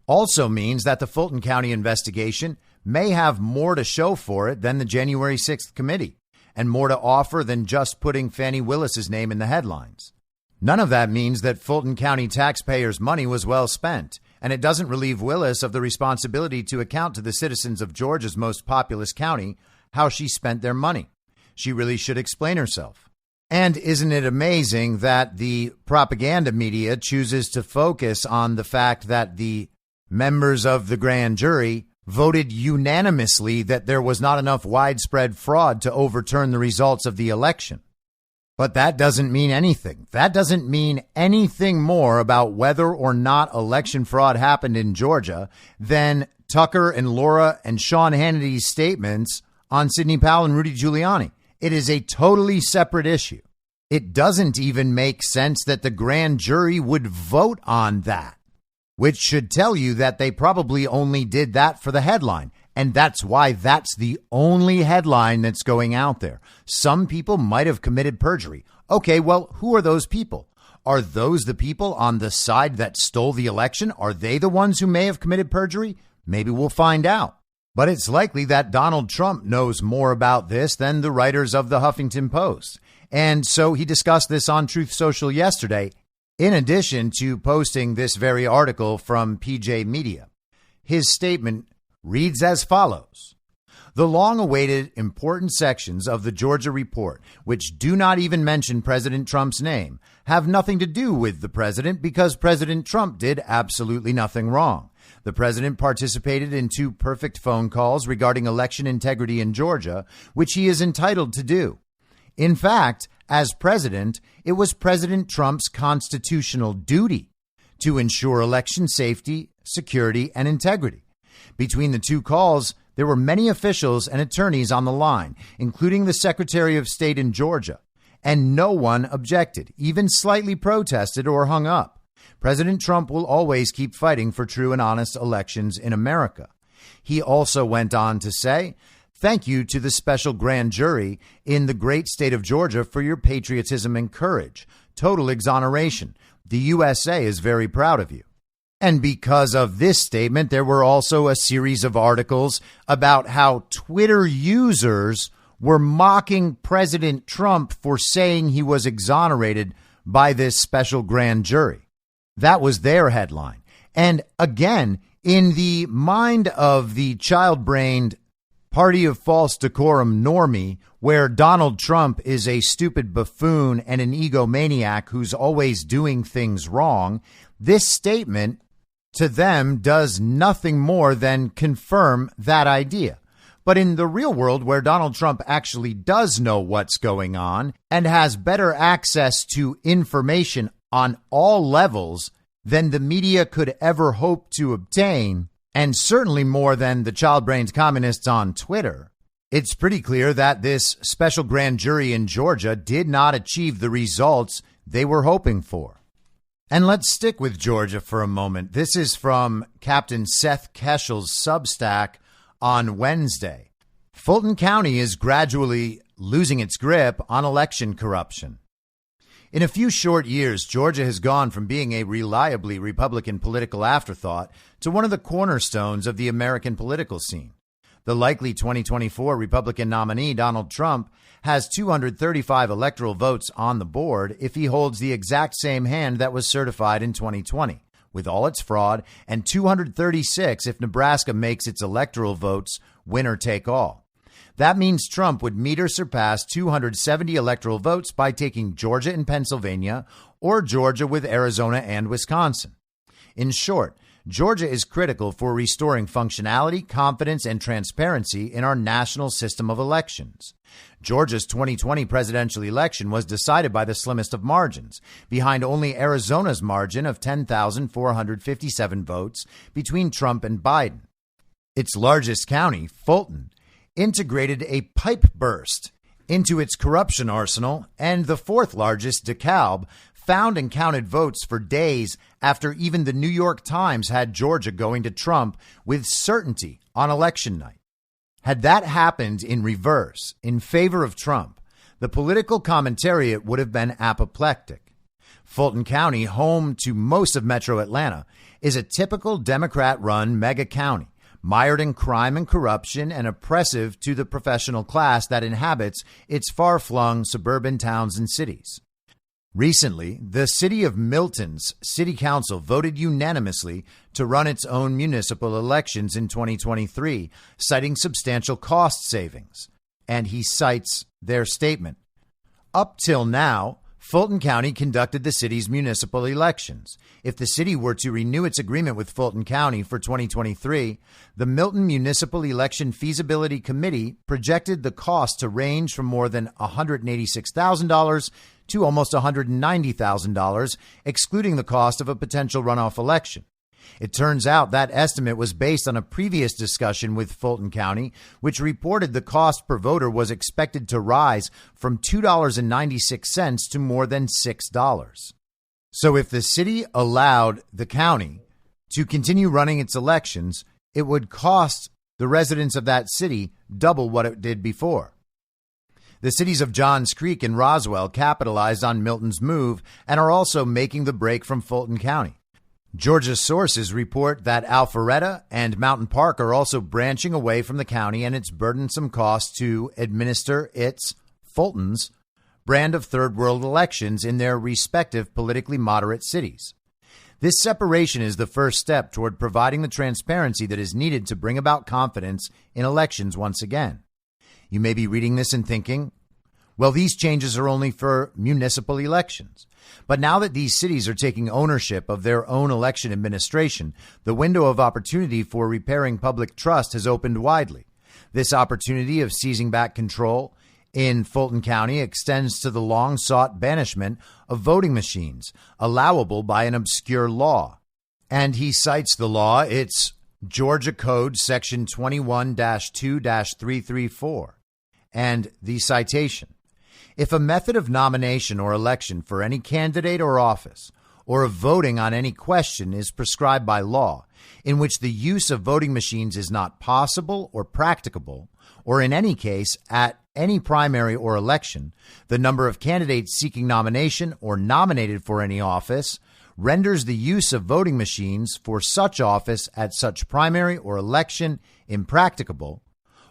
also means that the Fulton County investigation may have more to show for it than the January 6th committee, and more to offer than just putting Fani Willis's name in the headlines. None of that means that Fulton County taxpayers' money was well spent, and it doesn't relieve Willis of the responsibility to account to the citizens of Georgia's most populous county how she spent their money. She really should explain herself. And isn't it amazing that the propaganda media chooses to focus on the fact that the members of the grand jury voted unanimously that there was not enough widespread fraud to overturn the results of the election? But that doesn't mean anything. That doesn't mean anything more about whether or not election fraud happened in Georgia than Tucker and Laura and Sean Hannity's statements on Sidney Powell and Rudy Giuliani. It is a totally separate issue. It doesn't even make sense that the grand jury would vote on that, which should tell you that they probably only did that for the headline. And that's why that's the only headline that's going out there. Some people might have committed perjury. Okay, well, who are those people? Are those the people on the side that stole the election? Are they the ones who may have committed perjury? Maybe we'll find out. But it's likely that Donald Trump knows more about this than the writers of the Huffington Post. And so he discussed this on Truth Social yesterday, in addition to posting this very article from PJ Media. His statement reads as follows. The long-awaited important sections of the Georgia report, which do not even mention President Trump's name, have nothing to do with the president because President Trump did absolutely nothing wrong. The president participated in 2 perfect phone calls regarding election integrity in Georgia, which he is entitled to do. In fact, as president, it was President Trump's constitutional duty to ensure election safety, security, and integrity. Between the 2 calls, there were many officials and attorneys on the line, including the Secretary of State in Georgia, and no one objected, even slightly protested or hung up. President Trump will always keep fighting for true and honest elections in America. He also went on to say, thank you to the special grand jury in the great state of Georgia for your patriotism and courage. Total exoneration. The USA is very proud of you. And because of this statement, there were also a series of articles about how Twitter users were mocking President Trump for saying he was exonerated by this special grand jury. That was their headline. And again, in the mind of the child-brained party of false decorum normie, where Donald Trump is a stupid buffoon and an egomaniac who's always doing things wrong, this statement to them does nothing more than confirm that idea. But in the real world, where Donald Trump actually does know what's going on and has better access to information on all levels than the media could ever hope to obtain, and certainly more than the child brains communists on Twitter, it's pretty clear that this special grand jury in Georgia did not achieve the results they were hoping for. And let's stick with Georgia for a moment. This is from Captain Seth Keshel's Substack on Wednesday. Fulton County is gradually losing its grip on election corruption. In a few short years, Georgia has gone from being a reliably Republican political afterthought to one of the cornerstones of the American political scene. The likely 2024 Republican nominee, Donald Trump, has 235 electoral votes on the board if he holds the exact same hand that was certified in 2020, with all its fraud, and 236 if Nebraska makes its electoral votes winner take all. That means Trump would meet or surpass 270 electoral votes by taking Georgia and Pennsylvania, or Georgia with Arizona and Wisconsin. In short, Georgia is critical for restoring functionality, confidence, and transparency in our national system of elections. Georgia's 2020 presidential election was decided by the slimmest of margins, behind only Arizona's margin of 10,457 votes between Trump and Biden. Its largest county, Fulton, integrated a pipe burst into its corruption arsenal, and the fourth largest, DeKalb, found and counted votes for days after even the New York Times had Georgia going to Trump with certainty on election night. Had that happened in reverse, in favor of Trump, the political commentariat would have been apoplectic. Fulton County, home to most of metro Atlanta, is a typical Democrat-run mega county, mired in crime and corruption and oppressive to the professional class that inhabits its far-flung suburban towns and cities. Recently, the city of Milton's city council voted unanimously to run its own municipal elections in 2023, citing substantial cost savings. And he cites their statement. Up till now, Fulton County conducted the city's municipal elections. If the city were to renew its agreement with Fulton County for 2023, the Milton Municipal Election Feasibility Committee projected the cost to range from more than $186,000 to almost $190,000, excluding the cost of a potential runoff election. It turns out that estimate was based on a previous discussion with Fulton County, which reported the cost per voter was expected to rise from $2.96 to more than $6. So if the city allowed the county to continue running its elections, it would cost the residents of that city double what it did before. The cities of Johns Creek and Roswell capitalized on Milton's move and are also making the break from Fulton County. Georgia sources report that Alpharetta and Mountain Park are also branching away from the county and its burdensome costs to administer its, Fulton's, brand of third world elections in their respective politically moderate cities. This separation is the first step toward providing the transparency that is needed to bring about confidence in elections once again. You may be reading this and thinking, well, these changes are only for municipal elections. But now that these cities are taking ownership of their own election administration, the window of opportunity for repairing public trust has opened widely. This opportunity of seizing back control in Fulton County extends to the long-sought banishment of voting machines, allowable by an obscure law. And he cites the law. It's Georgia Code Section 21-2-334. And the citation. If a method of nomination or election for any candidate or office, or of voting on any question is prescribed by law, in which the use of voting machines is not possible or practicable, or in any case at any primary or election, the number of candidates seeking nomination or nominated for any office renders the use of voting machines for such office at such primary or election impracticable,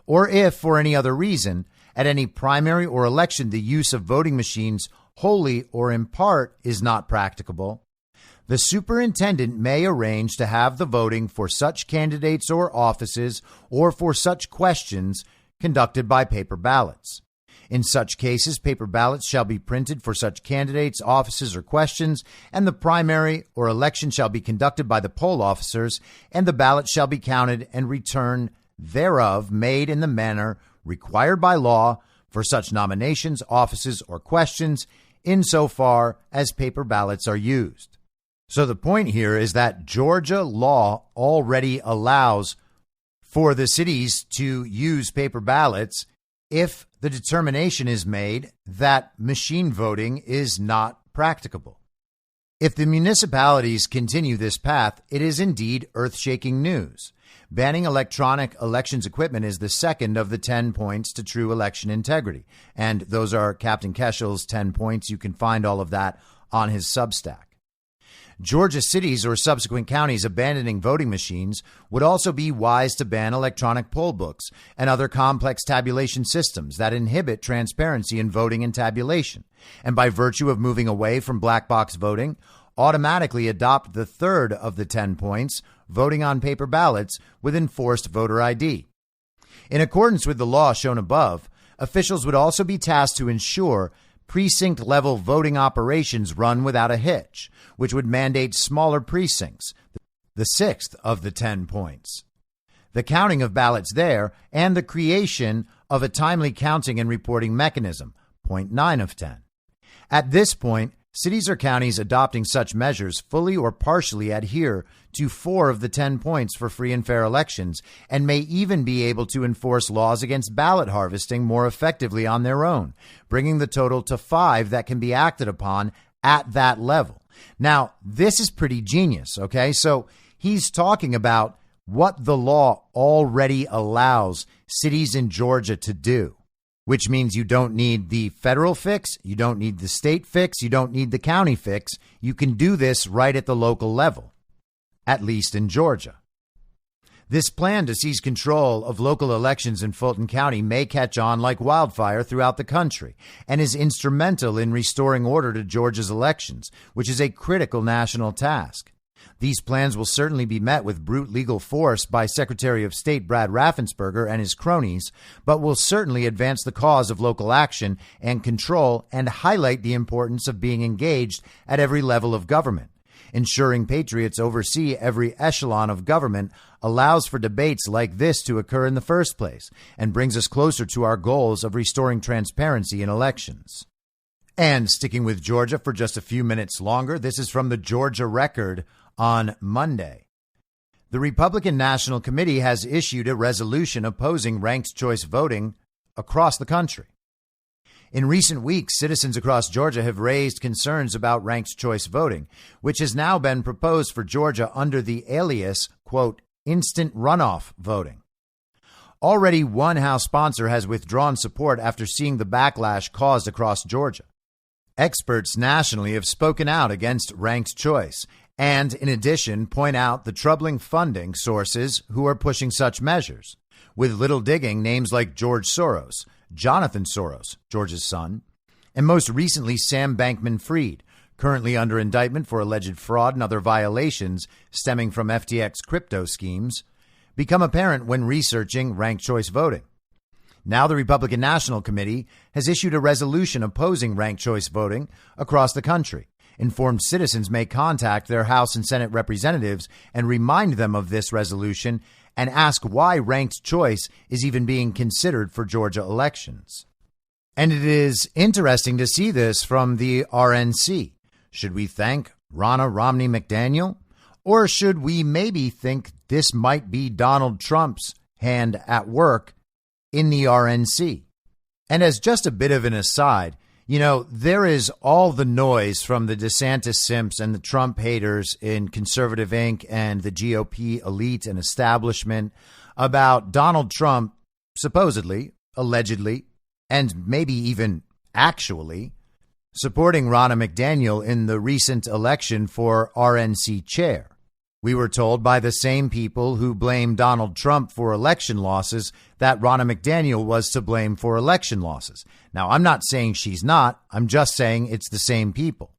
or if, for any other reason, at any primary or election the use of voting machines wholly or in part is not practicable, the superintendent may arrange to have the voting for such candidates or offices or for such questions conducted by paper ballots. In such cases, paper ballots shall be printed for such candidates, offices, or questions, and the primary or election shall be conducted by the poll officers, and the ballot shall be counted and return thereof made in the manner required by law for such nominations, offices, or questions, insofar as paper ballots are used. So the point here is that Georgia law already allows for the cities to use paper ballots if the determination is made that machine voting is not practicable. If the municipalities continue this path, it is indeed earth-shaking news. Banning electronic elections equipment is the second of the 10 points to true election integrity. And those are Captain Keshel's 10 points. You can find all of that on his Substack. Georgia cities or subsequent counties abandoning voting machines would also be wise to ban electronic poll books and other complex tabulation systems that inhibit transparency in voting and tabulation, and by virtue of moving away from black box voting, automatically adopt the third of the 10 points, voting on paper ballots with enforced voter ID. In accordance with the law shown above, officials would also be tasked to ensure precinct-level voting operations run without a hitch, which would mandate smaller precincts, the sixth of the 10 points, the counting of ballots there, and the creation of a timely counting and reporting mechanism, point 9 of 10. At this point, cities or counties adopting such measures fully or partially adhere to 4 of the 10 points for free and fair elections and may even be able to enforce laws against ballot harvesting more effectively on their own, bringing the total to 5 that can be acted upon at that level. Now, this is pretty genius, okay? So he's talking about what the law already allows cities in Georgia to do, which means you don't need the federal fix, you don't need the state fix, you don't need the county fix. You can do this right at the local level, at least in Georgia. This plan to seize control of local elections in Fulton County may catch on like wildfire throughout the country and is instrumental in restoring order to Georgia's elections, which is a critical national task. These plans will certainly be met with brute legal force by Secretary of State Brad Raffensperger and his cronies, but will certainly advance the cause of local action and control and highlight the importance of being engaged at every level of government. Ensuring patriots oversee every echelon of government allows for debates like this to occur in the first place and brings us closer to our goals of restoring transparency in elections. And sticking with Georgia for just a few minutes longer, this is from the Georgia Record on Monday. The Republican National Committee has issued a resolution opposing ranked choice voting across the country. In recent weeks, citizens across Georgia have raised concerns about ranked choice voting, which has now been proposed for Georgia under the alias, quote, instant runoff voting. Already one House sponsor has withdrawn support after seeing the backlash caused across Georgia. Experts nationally have spoken out against ranked choice and, in addition, point out the troubling funding sources who are pushing such measures. With little digging, names like George Soros, Jonathan Soros, George's son, and most recently Sam Bankman-Fried, currently under indictment for alleged fraud and other violations stemming from FTX crypto schemes, become apparent when researching ranked choice voting. Now the Republican National Committee has issued a resolution opposing ranked choice voting across the country. Informed citizens may contact their House and Senate representatives and remind them of this resolution and ask why ranked choice is even being considered for Georgia elections. And it is interesting to see this from the RNC. Should we thank Ronna Romney McDaniel? Or should we maybe think this might be Donald Trump's hand at work in the RNC? And as just a bit of an aside, you know, there is all the noise from the DeSantis simps and the Trump haters in Conservative Inc. and the GOP elite and establishment about Donald Trump supposedly, allegedly, and maybe even actually supporting Ronna McDaniel in the recent election for RNC chair. We were told by the same people who blame Donald Trump for election losses that Ronna McDaniel was to blame for election losses. Now, I'm not saying she's not. I'm just saying it's the same people.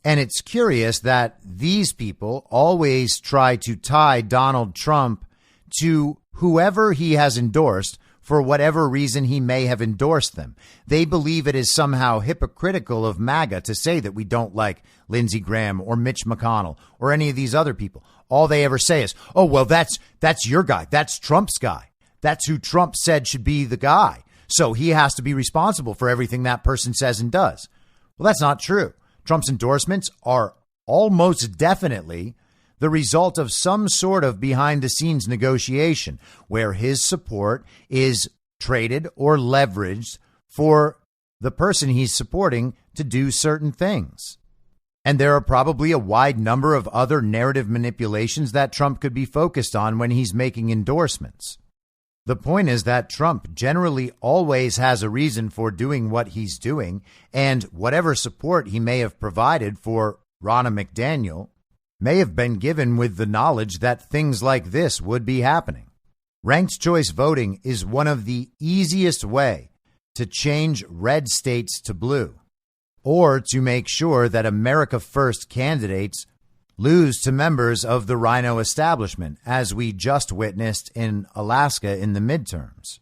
And it's curious that these people always try to tie Donald Trump to whoever he has endorsed for whatever reason he may have endorsed them. They believe it is somehow hypocritical of MAGA to say that we don't like Lindsey Graham or Mitch McConnell or any of these other people. All they ever say is, oh, well, that's your guy. That's Trump's guy. That's who Trump said should be the guy. So he has to be responsible for everything that person says and does. Well, that's not true. Trump's endorsements are almost definitely the result of some sort of behind-the-scenes negotiation where his support is traded or leveraged for the person he's supporting to do certain things. And there are probably a wide number of other narrative manipulations that Trump could be focused on when he's making endorsements. The point is that Trump generally always has a reason for doing what he's doing, and whatever support he may have provided for Ronna McDaniel may have been given with the knowledge that things like this would be happening. Ranked choice voting is one of the easiest way to change red states to blue, or to make sure that America First candidates lose to members of the rhino establishment, as we just witnessed in Alaska in the midterms.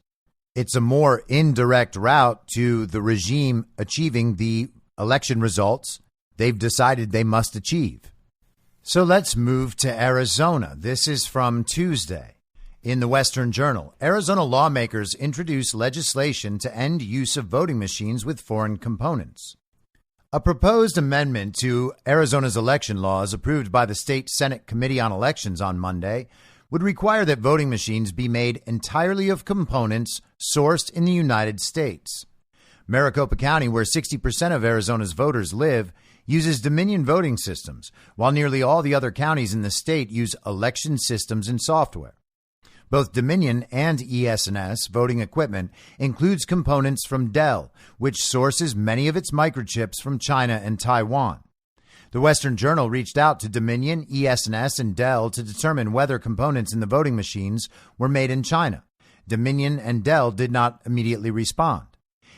It's a more indirect route to the regime achieving the election results they've decided they must achieve. So let's move to Arizona. This is from Tuesday in the Western Journal. Arizona lawmakers introduce legislation to end use of voting machines with foreign components. A proposed amendment to Arizona's election laws approved by the state Senate Committee on Elections on Monday would require that voting machines be made entirely of components sourced in the United States. Maricopa County, where 60% of Arizona's voters live, uses Dominion voting systems, while nearly all the other counties in the state use election systems and software. Both Dominion and ES&S voting equipment includes components from Dell, which sources many of its microchips from China and Taiwan. The Western Journal reached out to Dominion, ES&S, and Dell to determine whether components in the voting machines were made in China. Dominion and Dell did not immediately respond.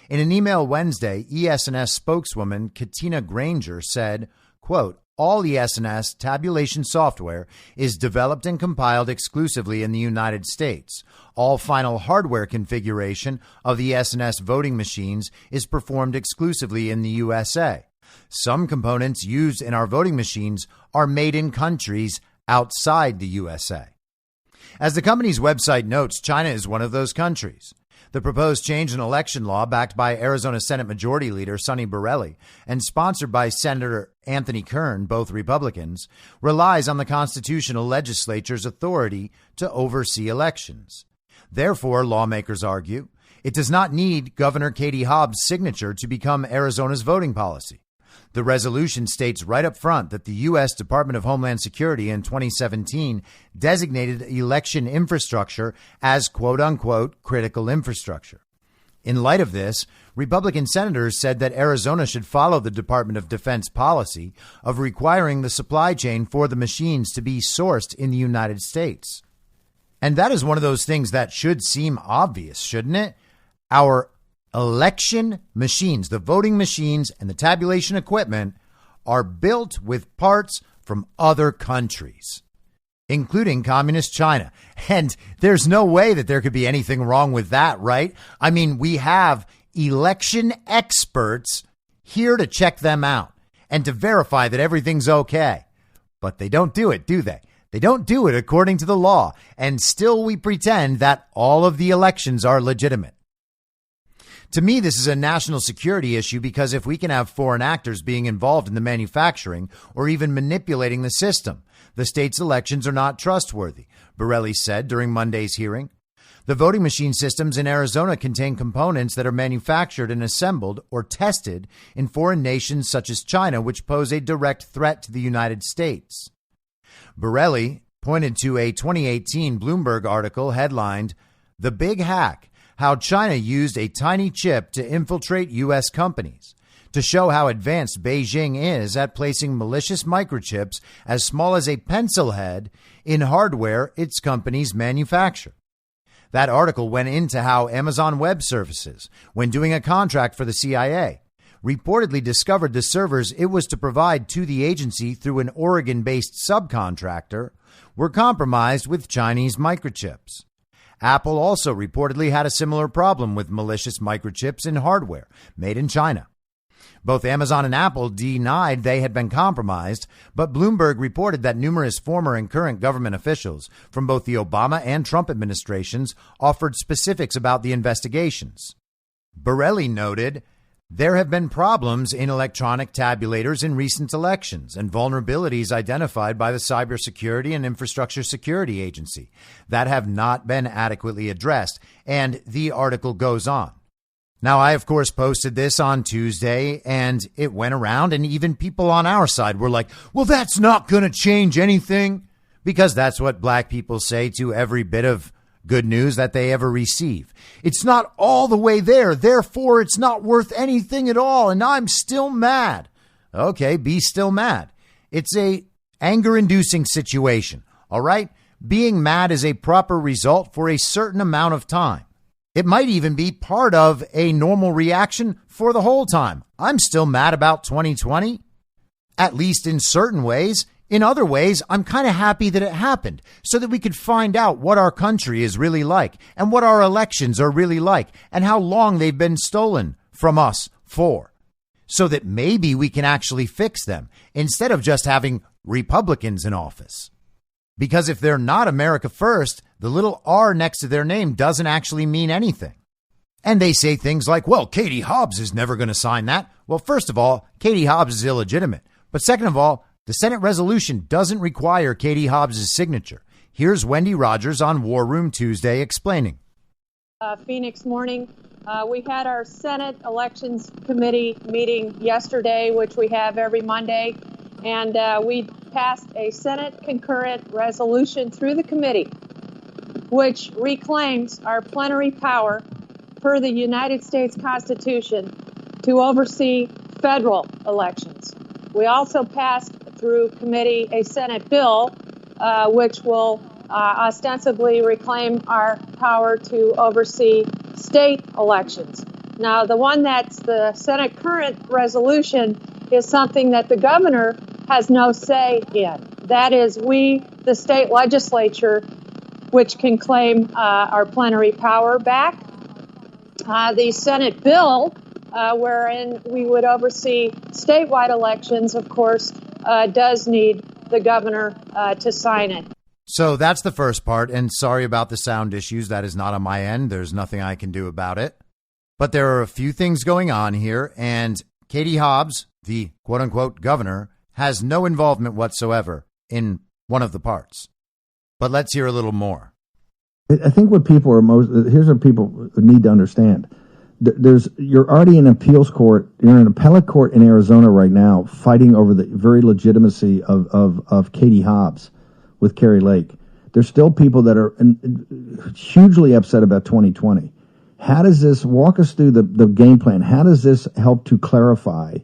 In an email Wednesday, ES&S spokeswoman Katina Granger said, quote, all ES&S tabulation software is developed and compiled exclusively in the United States. All final hardware configuration of the ES&S voting machines is performed exclusively in the USA. Some components used in our voting machines are made in countries outside the USA. As the company's website notes, China is one of those countries. The proposed change in election law, backed by Arizona Senate Majority Leader Sonny Borrelli and sponsored by Senator Anthony Kern, both Republicans, relies on the constitutional legislature's authority to oversee elections. Therefore, lawmakers argue, it does not need Governor Katie Hobbs' signature to become Arizona's voting policy. The resolution states right up front that the U.S. Department of Homeland Security in 2017 designated election infrastructure as quote-unquote critical infrastructure. In light of this, Republican senators said that Arizona should follow the Department of Defense policy of requiring the supply chain for the machines to be sourced in the United States. And that is one of those things that should seem obvious, shouldn't it? Our election machines, the voting machines and the tabulation equipment, are built with parts from other countries, including communist China. And there's no way that there could be anything wrong with that, right? I mean, we have election experts here to check them out and to verify that everything's okay. But they don't do it, do they? They don't do it according to the law. And still we pretend that all of the elections are legitimate. To me, this is a national security issue because if we can have foreign actors being involved in the manufacturing or even manipulating the system, the state's elections are not trustworthy, Borrelli said during Monday's hearing. The voting machine systems in Arizona contain components that are manufactured and assembled or tested in foreign nations such as China, which pose a direct threat to the United States. Borrelli pointed to a 2018 Bloomberg article headlined, "The Big Hack: How China Used a Tiny Chip to Infiltrate U.S. Companies," to show how advanced Beijing is at placing malicious microchips as small as a pencil head in hardware its companies manufacture. That article went into how Amazon Web Services, when doing a contract for the CIA, reportedly discovered the servers it was to provide to the agency through an Oregon-based subcontractor were compromised with Chinese microchips. Apple also reportedly had a similar problem with malicious microchips in hardware made in China. Both Amazon and Apple denied they had been compromised, but Bloomberg reported that numerous former and current government officials from both the Obama and Trump administrations offered specifics about the investigations. Borrelli noted, There have been problems in electronic tabulators in recent elections and vulnerabilities identified by the Cybersecurity and Infrastructure Security Agency that have not been adequately addressed. And the article goes on. Now, I, of course, posted this on Tuesday, and it went around, and even people on our side were like, well, that's not going to change anything, because that's what black people say to every bit of good news that they ever receive. It's not all the way there, therefore it's not worth anything at all, and I'm still mad. Okay, be still mad. It's a anger-inducing situation, all right? Being mad is a proper result for a certain amount of time. It might even be part of a normal reaction for the whole time. I'm still mad about 2020, at least in certain ways. In other ways, I'm kind of happy that it happened so that we could find out what our country is really like and what our elections are really like and how long they've been stolen from us for, so that maybe we can actually fix them instead of just having Republicans in office. Because if they're not America first, the little R next to their name doesn't actually mean anything. And they say things like, well, Katie Hobbs is never going to sign that. Well, first of all, Katie Hobbs is illegitimate. But second of all, the Senate resolution doesn't require Katie Hobbs' signature. Here's Wendy Rogers on War Room Tuesday explaining. Phoenix morning. We had our Senate Elections Committee meeting yesterday, which we have every Monday, and we passed a Senate concurrent resolution through the committee, which reclaims our plenary power per the United States Constitution to oversee federal elections. We also passed through committee a Senate bill, which will ostensibly reclaim our power to oversee state elections. Now, the one that's the Senate current resolution is something that the governor has no say in. That is, we, the state legislature, which can claim our plenary power back. The Senate bill, wherein we would oversee statewide elections, of course, does need the governor to sign it. So that's the first part. And sorry about the sound issues. That is not on my end. There's nothing I can do about it. But there are a few things going on here. And Katie Hobbs, the quote unquote governor, has no involvement whatsoever in one of the parts. But let's hear a little more. I think what people are here's what people need to understand. You're already in appeals court. You're in appellate court in Arizona right now, fighting over the very legitimacy of Katie Hobbs with Kari Lake. There's still people that are hugely upset about 2020. How does this walk us through the game plan? How does this help to clarify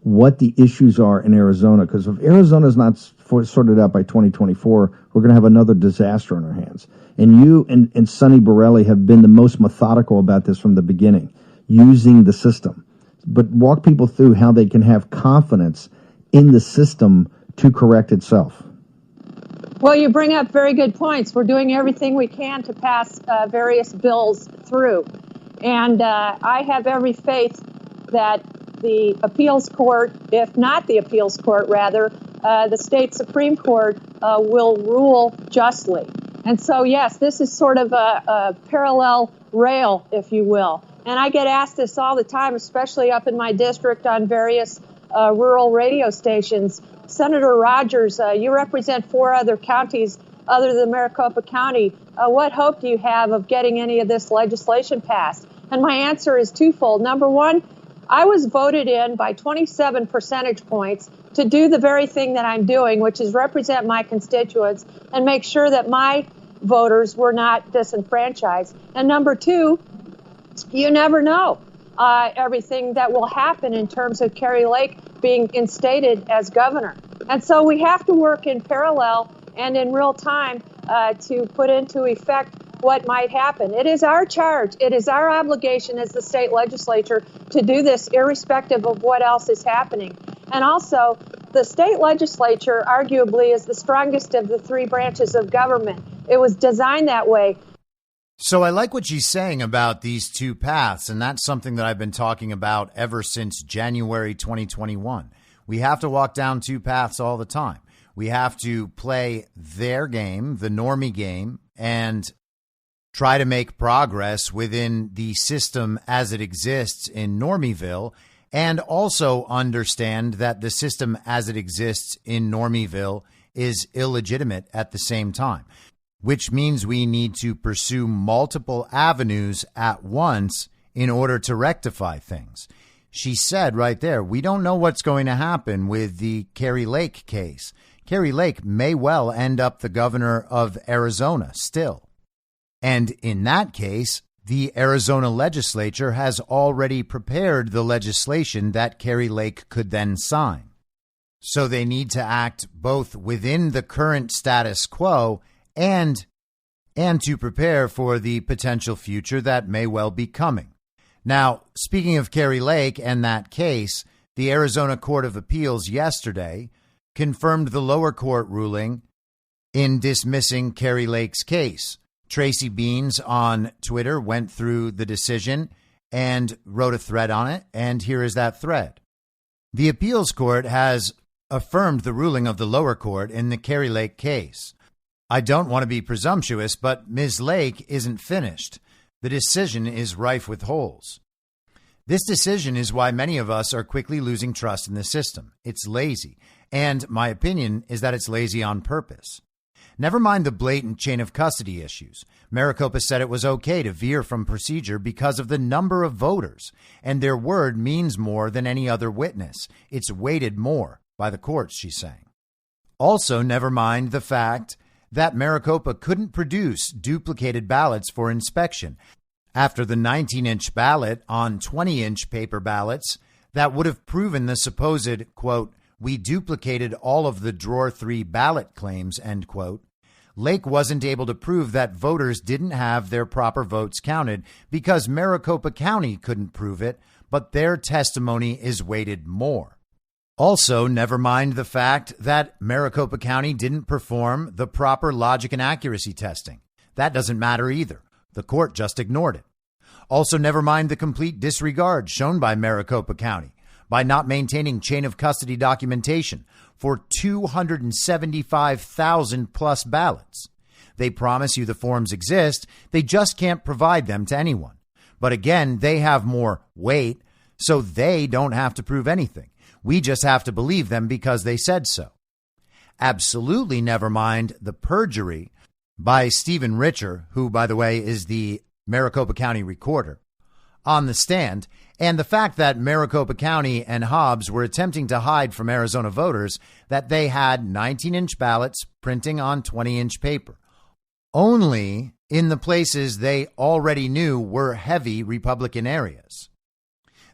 what the issues are in Arizona? Because if Arizona is not sorted out by 2024, we're going to have another disaster on our hands. And you and Sonny Borelli have been the most methodical about this from the beginning, using the system. But walk people through how they can have confidence in the system to correct itself. Well, you bring up very good points. We're doing everything we can to pass various bills through. And I have every faith that the appeals court, if not the appeals court, rather, the state Supreme Court will rule justly. And so, yes, this is sort of a parallel rail, if you will. And I get asked this all the time, especially up in my district on various rural radio stations. Senator Rogers, you represent 4 other counties other than Maricopa County. What hope do you have of getting any of this legislation passed? And my answer is twofold. Number one, I was voted in by 27 percentage points to do the very thing that I'm doing, which is represent my constituents and make sure that my voters were not disenfranchised. And number two, you never know everything that will happen in terms of Kari Lake being instated as governor. And so we have to work in parallel and in real time to put into effect what might happen. It is our charge. It is our obligation as the state legislature to do this irrespective of what else is happening. And also, the state legislature arguably is the strongest of the 3 branches of government. It was designed that way. So I like what she's saying about these 2 paths, and that's something that I've been talking about ever since January 2021. We have to walk down 2 paths all the time. We have to play their game, the normie game, and try to make progress within the system as it exists in Normieville. and also understand that the system as it exists in Normieville is illegitimate at the same time, which means we need to pursue multiple avenues at once in order to rectify things. She said right there, we don't know what's going to happen with the Kari Lake case. Kari Lake may well end up the governor of Arizona still. And in that case, the Arizona legislature has already prepared the legislation that Kari Lake could then sign. So they need to act both within the current status quo and to prepare for the potential future that may well be coming. Now, speaking of Kari Lake and that case, the Arizona Court of Appeals yesterday confirmed the lower court ruling in dismissing Kari Lake's case. Tracy Beans on Twitter went through the decision and wrote a thread on it, and here is that thread. The appeals court has affirmed the ruling of the lower court in the Kari Lake case. I don't want to be presumptuous, but Ms. Lake isn't finished. The decision is rife with holes. This decision is why many of us are quickly losing trust in the system. It's lazy, and my opinion is that it's lazy on purpose. Never mind the blatant chain of custody issues. Maricopa said it was okay to veer from procedure because of the number of voters, and their word means more than any other witness. It's weighted more by the courts, she's saying. Also, never mind the fact that Maricopa couldn't produce duplicated ballots for inspection after the 19-inch ballot on 20-inch paper ballots that would have proven the supposed, quote, we duplicated all of the drawer 3 ballot claims, end quote. Lake wasn't able to prove that voters didn't have their proper votes counted because Maricopa County couldn't prove it, but their testimony is weighted more. Also, never mind the fact that Maricopa County didn't perform the proper logic and accuracy testing. That doesn't matter either. The court just ignored it. Also, never mind the complete disregard shown by Maricopa County by not maintaining chain of custody documentation for 275,000 plus ballots. They promise you the forms exist. They just can't provide them to anyone. But again, they have more weight, so they don't have to prove anything. We just have to believe them because they said so. Absolutely never mind the perjury by Stephen Richer, who, by the way, is the Maricopa County recorder, on the stand, and the fact that Maricopa County and Hobbs were attempting to hide from Arizona voters that they had 19-inch ballots printing on 20-inch paper, only in the places they already knew were heavy Republican areas.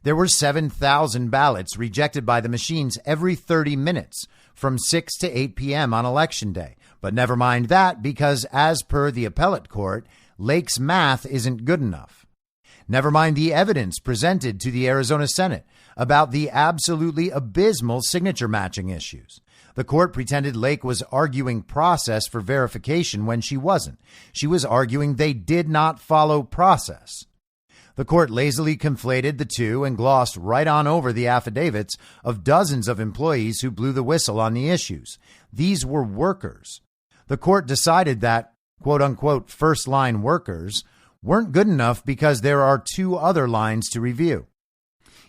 There were 7,000 ballots rejected by the machines every 30 minutes from 6 to 8 p.m. on Election Day. But never mind that, because as per the appellate court, Lake's math isn't good enough. Never mind the evidence presented to the Arizona Senate about the absolutely abysmal signature matching issues. The court pretended Lake was arguing process for verification when she wasn't. She was arguing they did not follow process. The court lazily conflated the two and glossed right on over the affidavits of dozens of employees who blew the whistle on the issues. These were workers. The court decided that, quote unquote, first line workers weren't good enough because there are 2 other lines to review.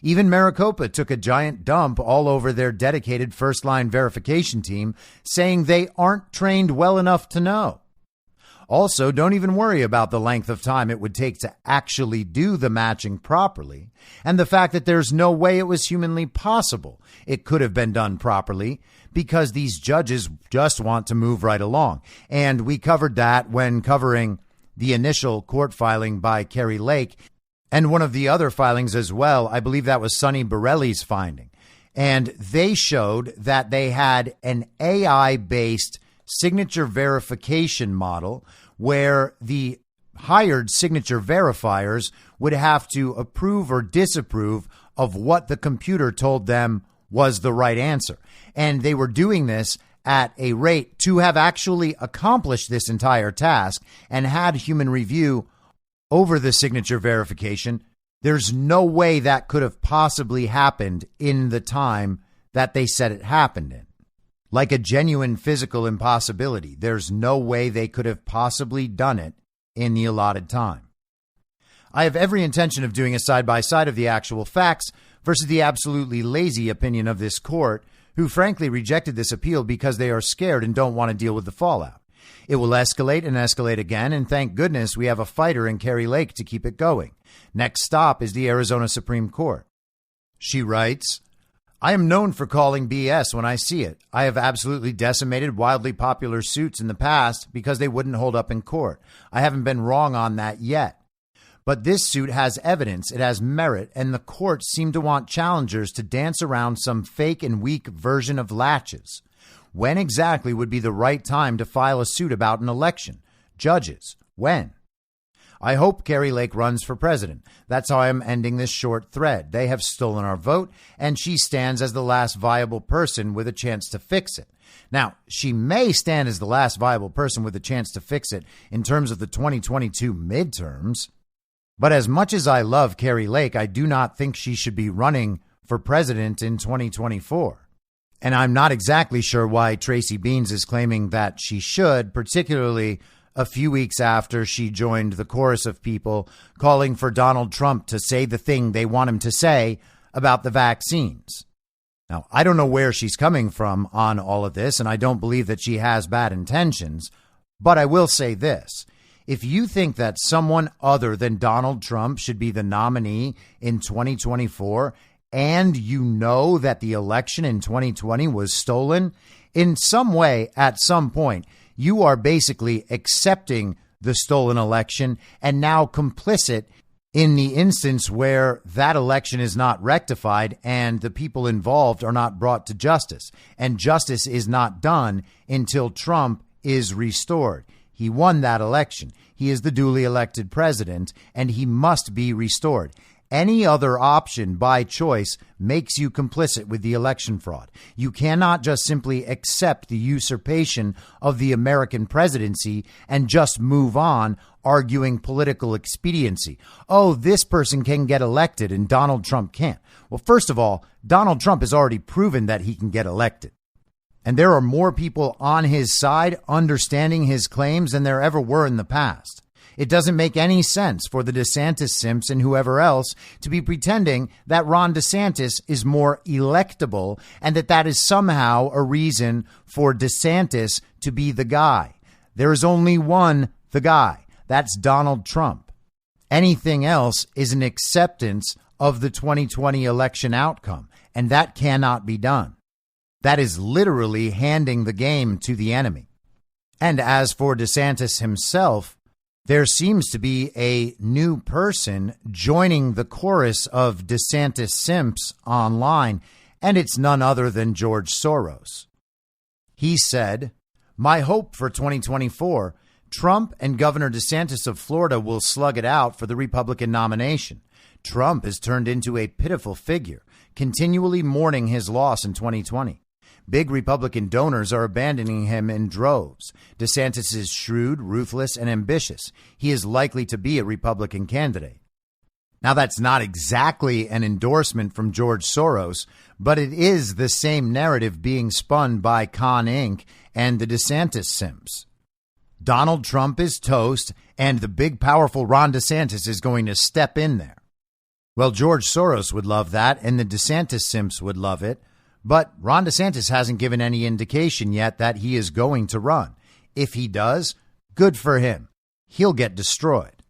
Even Maricopa took a giant dump all over their dedicated first line verification team, saying they aren't trained well enough to know. Also, don't even worry about the length of time it would take to actually do the matching properly, and the fact that there's no way it was humanly possible it could have been done properly, because these judges just want to move right along. And we covered that when covering the initial court filing by Kari Lake, and one of the other filings as well. I believe that was Sonny Borelli's finding. And they showed that they had an AI-based signature verification model where the hired signature verifiers would have to approve or disapprove of what the computer told them was the right answer. And they were doing this at a rate to have actually accomplished this entire task and had human review over the signature verification. There's no way that could have possibly happened in the time that they said it happened in. Like a genuine physical impossibility. There's no way they could have possibly done it in the allotted time. I have every intention of doing a side-by-side of the actual facts versus the absolutely lazy opinion of this court, who frankly rejected this appeal because they are scared and don't want to deal with the fallout. It will escalate and escalate again, and thank goodness we have a fighter in Kari Lake to keep it going. Next stop is the Arizona Supreme Court. She writes, I am known for calling BS when I see it. I have absolutely decimated wildly popular suits in the past because they wouldn't hold up in court. I haven't been wrong on that yet. But this suit has evidence, it has merit, and the courts seem to want challengers to dance around some fake and weak version of latches. When exactly would be the right time to file a suit about an election? Judges, when? I hope Kari Lake runs for president. That's how I'm ending this short thread. They have stolen our vote, and she stands as the last viable person with a chance to fix it. Now, she may stand as the last viable person with a chance to fix it in terms of the 2022 midterms. But as much as I love Kari Lake, I do not think she should be running for president in 2024. And I'm not exactly sure why Tracy Beans is claiming that she should, particularly a few weeks after she joined the chorus of people calling for Donald Trump to say the thing they want him to say about the vaccines. Now, I don't know where she's coming from on all of this, and I don't believe that she has bad intentions, but I will say this. If you think that someone other than Donald Trump should be the nominee in 2024, and you know that the election in 2020 was stolen, in some way, at some point, you are basically accepting the stolen election and now complicit in the instance where that election is not rectified and the people involved are not brought to justice. And justice is not done until Trump is restored. He won that election. He is the duly elected president, and he must be restored. Any other option by choice makes you complicit with the election fraud. You cannot just simply accept the usurpation of the American presidency and just move on arguing political expediency. Oh, this person can get elected and Donald Trump can't. Well, first of all, Donald Trump has already proven that he can get elected. And there are more people on his side understanding his claims than there ever were in the past. It doesn't make any sense for the DeSantis simps and whoever else to be pretending that Ron DeSantis is more electable and that is somehow a reason for DeSantis to be the guy. There is only one, the guy. That's Donald Trump. Anything else is an acceptance of the 2020 election outcome, and that cannot be done. That is literally handing the game to the enemy. And as for DeSantis himself, there seems to be a new person joining the chorus of DeSantis simps online, and it's none other than George Soros. He said, "My hope for 2024, Trump and Governor DeSantis of Florida will slug it out for the Republican nomination. Trump has turned into a pitiful figure, continually mourning his loss in 2020. Big Republican donors are abandoning him in droves. DeSantis is shrewd, ruthless, and ambitious. He is likely to be a Republican candidate." Now, that's not exactly an endorsement from George Soros, but it is the same narrative being spun by Con Inc. and the DeSantis simps. Donald Trump is toast, and the big, powerful Ron DeSantis is going to step in there. Well, George Soros would love that, and the DeSantis simps would love it. But Ron DeSantis hasn't given any indication yet that he is going to run. If he does, good for him. He'll get destroyed.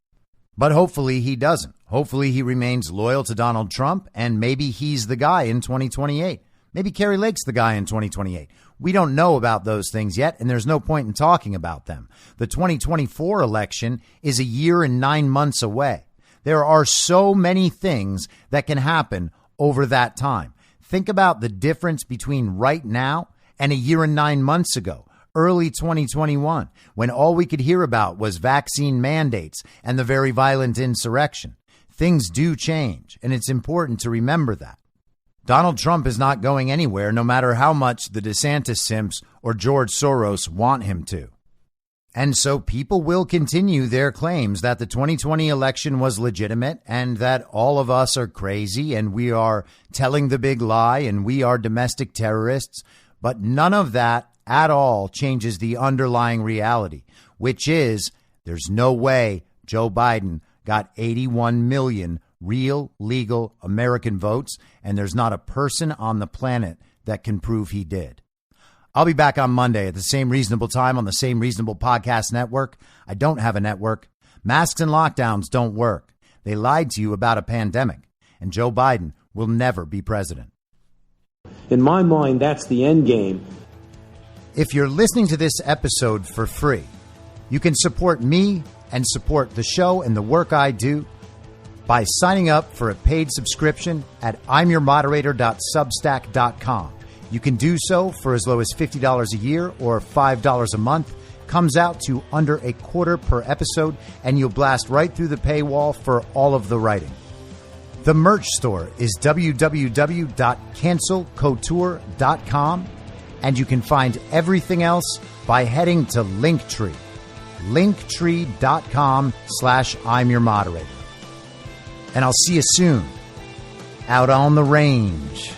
But hopefully he doesn't. Hopefully he remains loyal to Donald Trump, and maybe he's the guy in 2028. Maybe Kari Lake's the guy in 2028. We don't know about those things yet, and there's no point in talking about them. The 2024 election is a year and 9 months away. There are so many things that can happen over that time. Think about the difference between right now and a year and 9 months ago, early 2021, when all we could hear about was vaccine mandates and the very violent insurrection. Things do change, and it's important to remember that. Donald Trump is not going anywhere, no matter how much the DeSantis simps or George Soros want him to. And so people will continue their claims that the 2020 election was legitimate and that all of us are crazy and we are telling the big lie and we are domestic terrorists. But none of that at all changes the underlying reality, which is there's no way Joe Biden got 81 million real, legal American votes, and there's not a person on the planet that can prove he did. I'll be back on Monday at the same reasonable time on the same reasonable podcast network. I don't have a network. Masks and lockdowns don't work. They lied to you about a pandemic, and Joe Biden will never be president. In my mind, that's the end game. If you're listening to this episode for free, you can support me and support the show and the work I do by signing up for a paid subscription at imyourmoderator.substack.com. You can do so for as low as $50 a year or $5 a month. Comes out to under $0.25 per episode, and you'll blast right through the paywall for all of the writing. The merch store is www.cancelcouture.com, and you can find everything else by heading to Linktree. Linktree.com/I'mYourModerator. And I'll see you soon out on the range.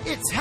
It's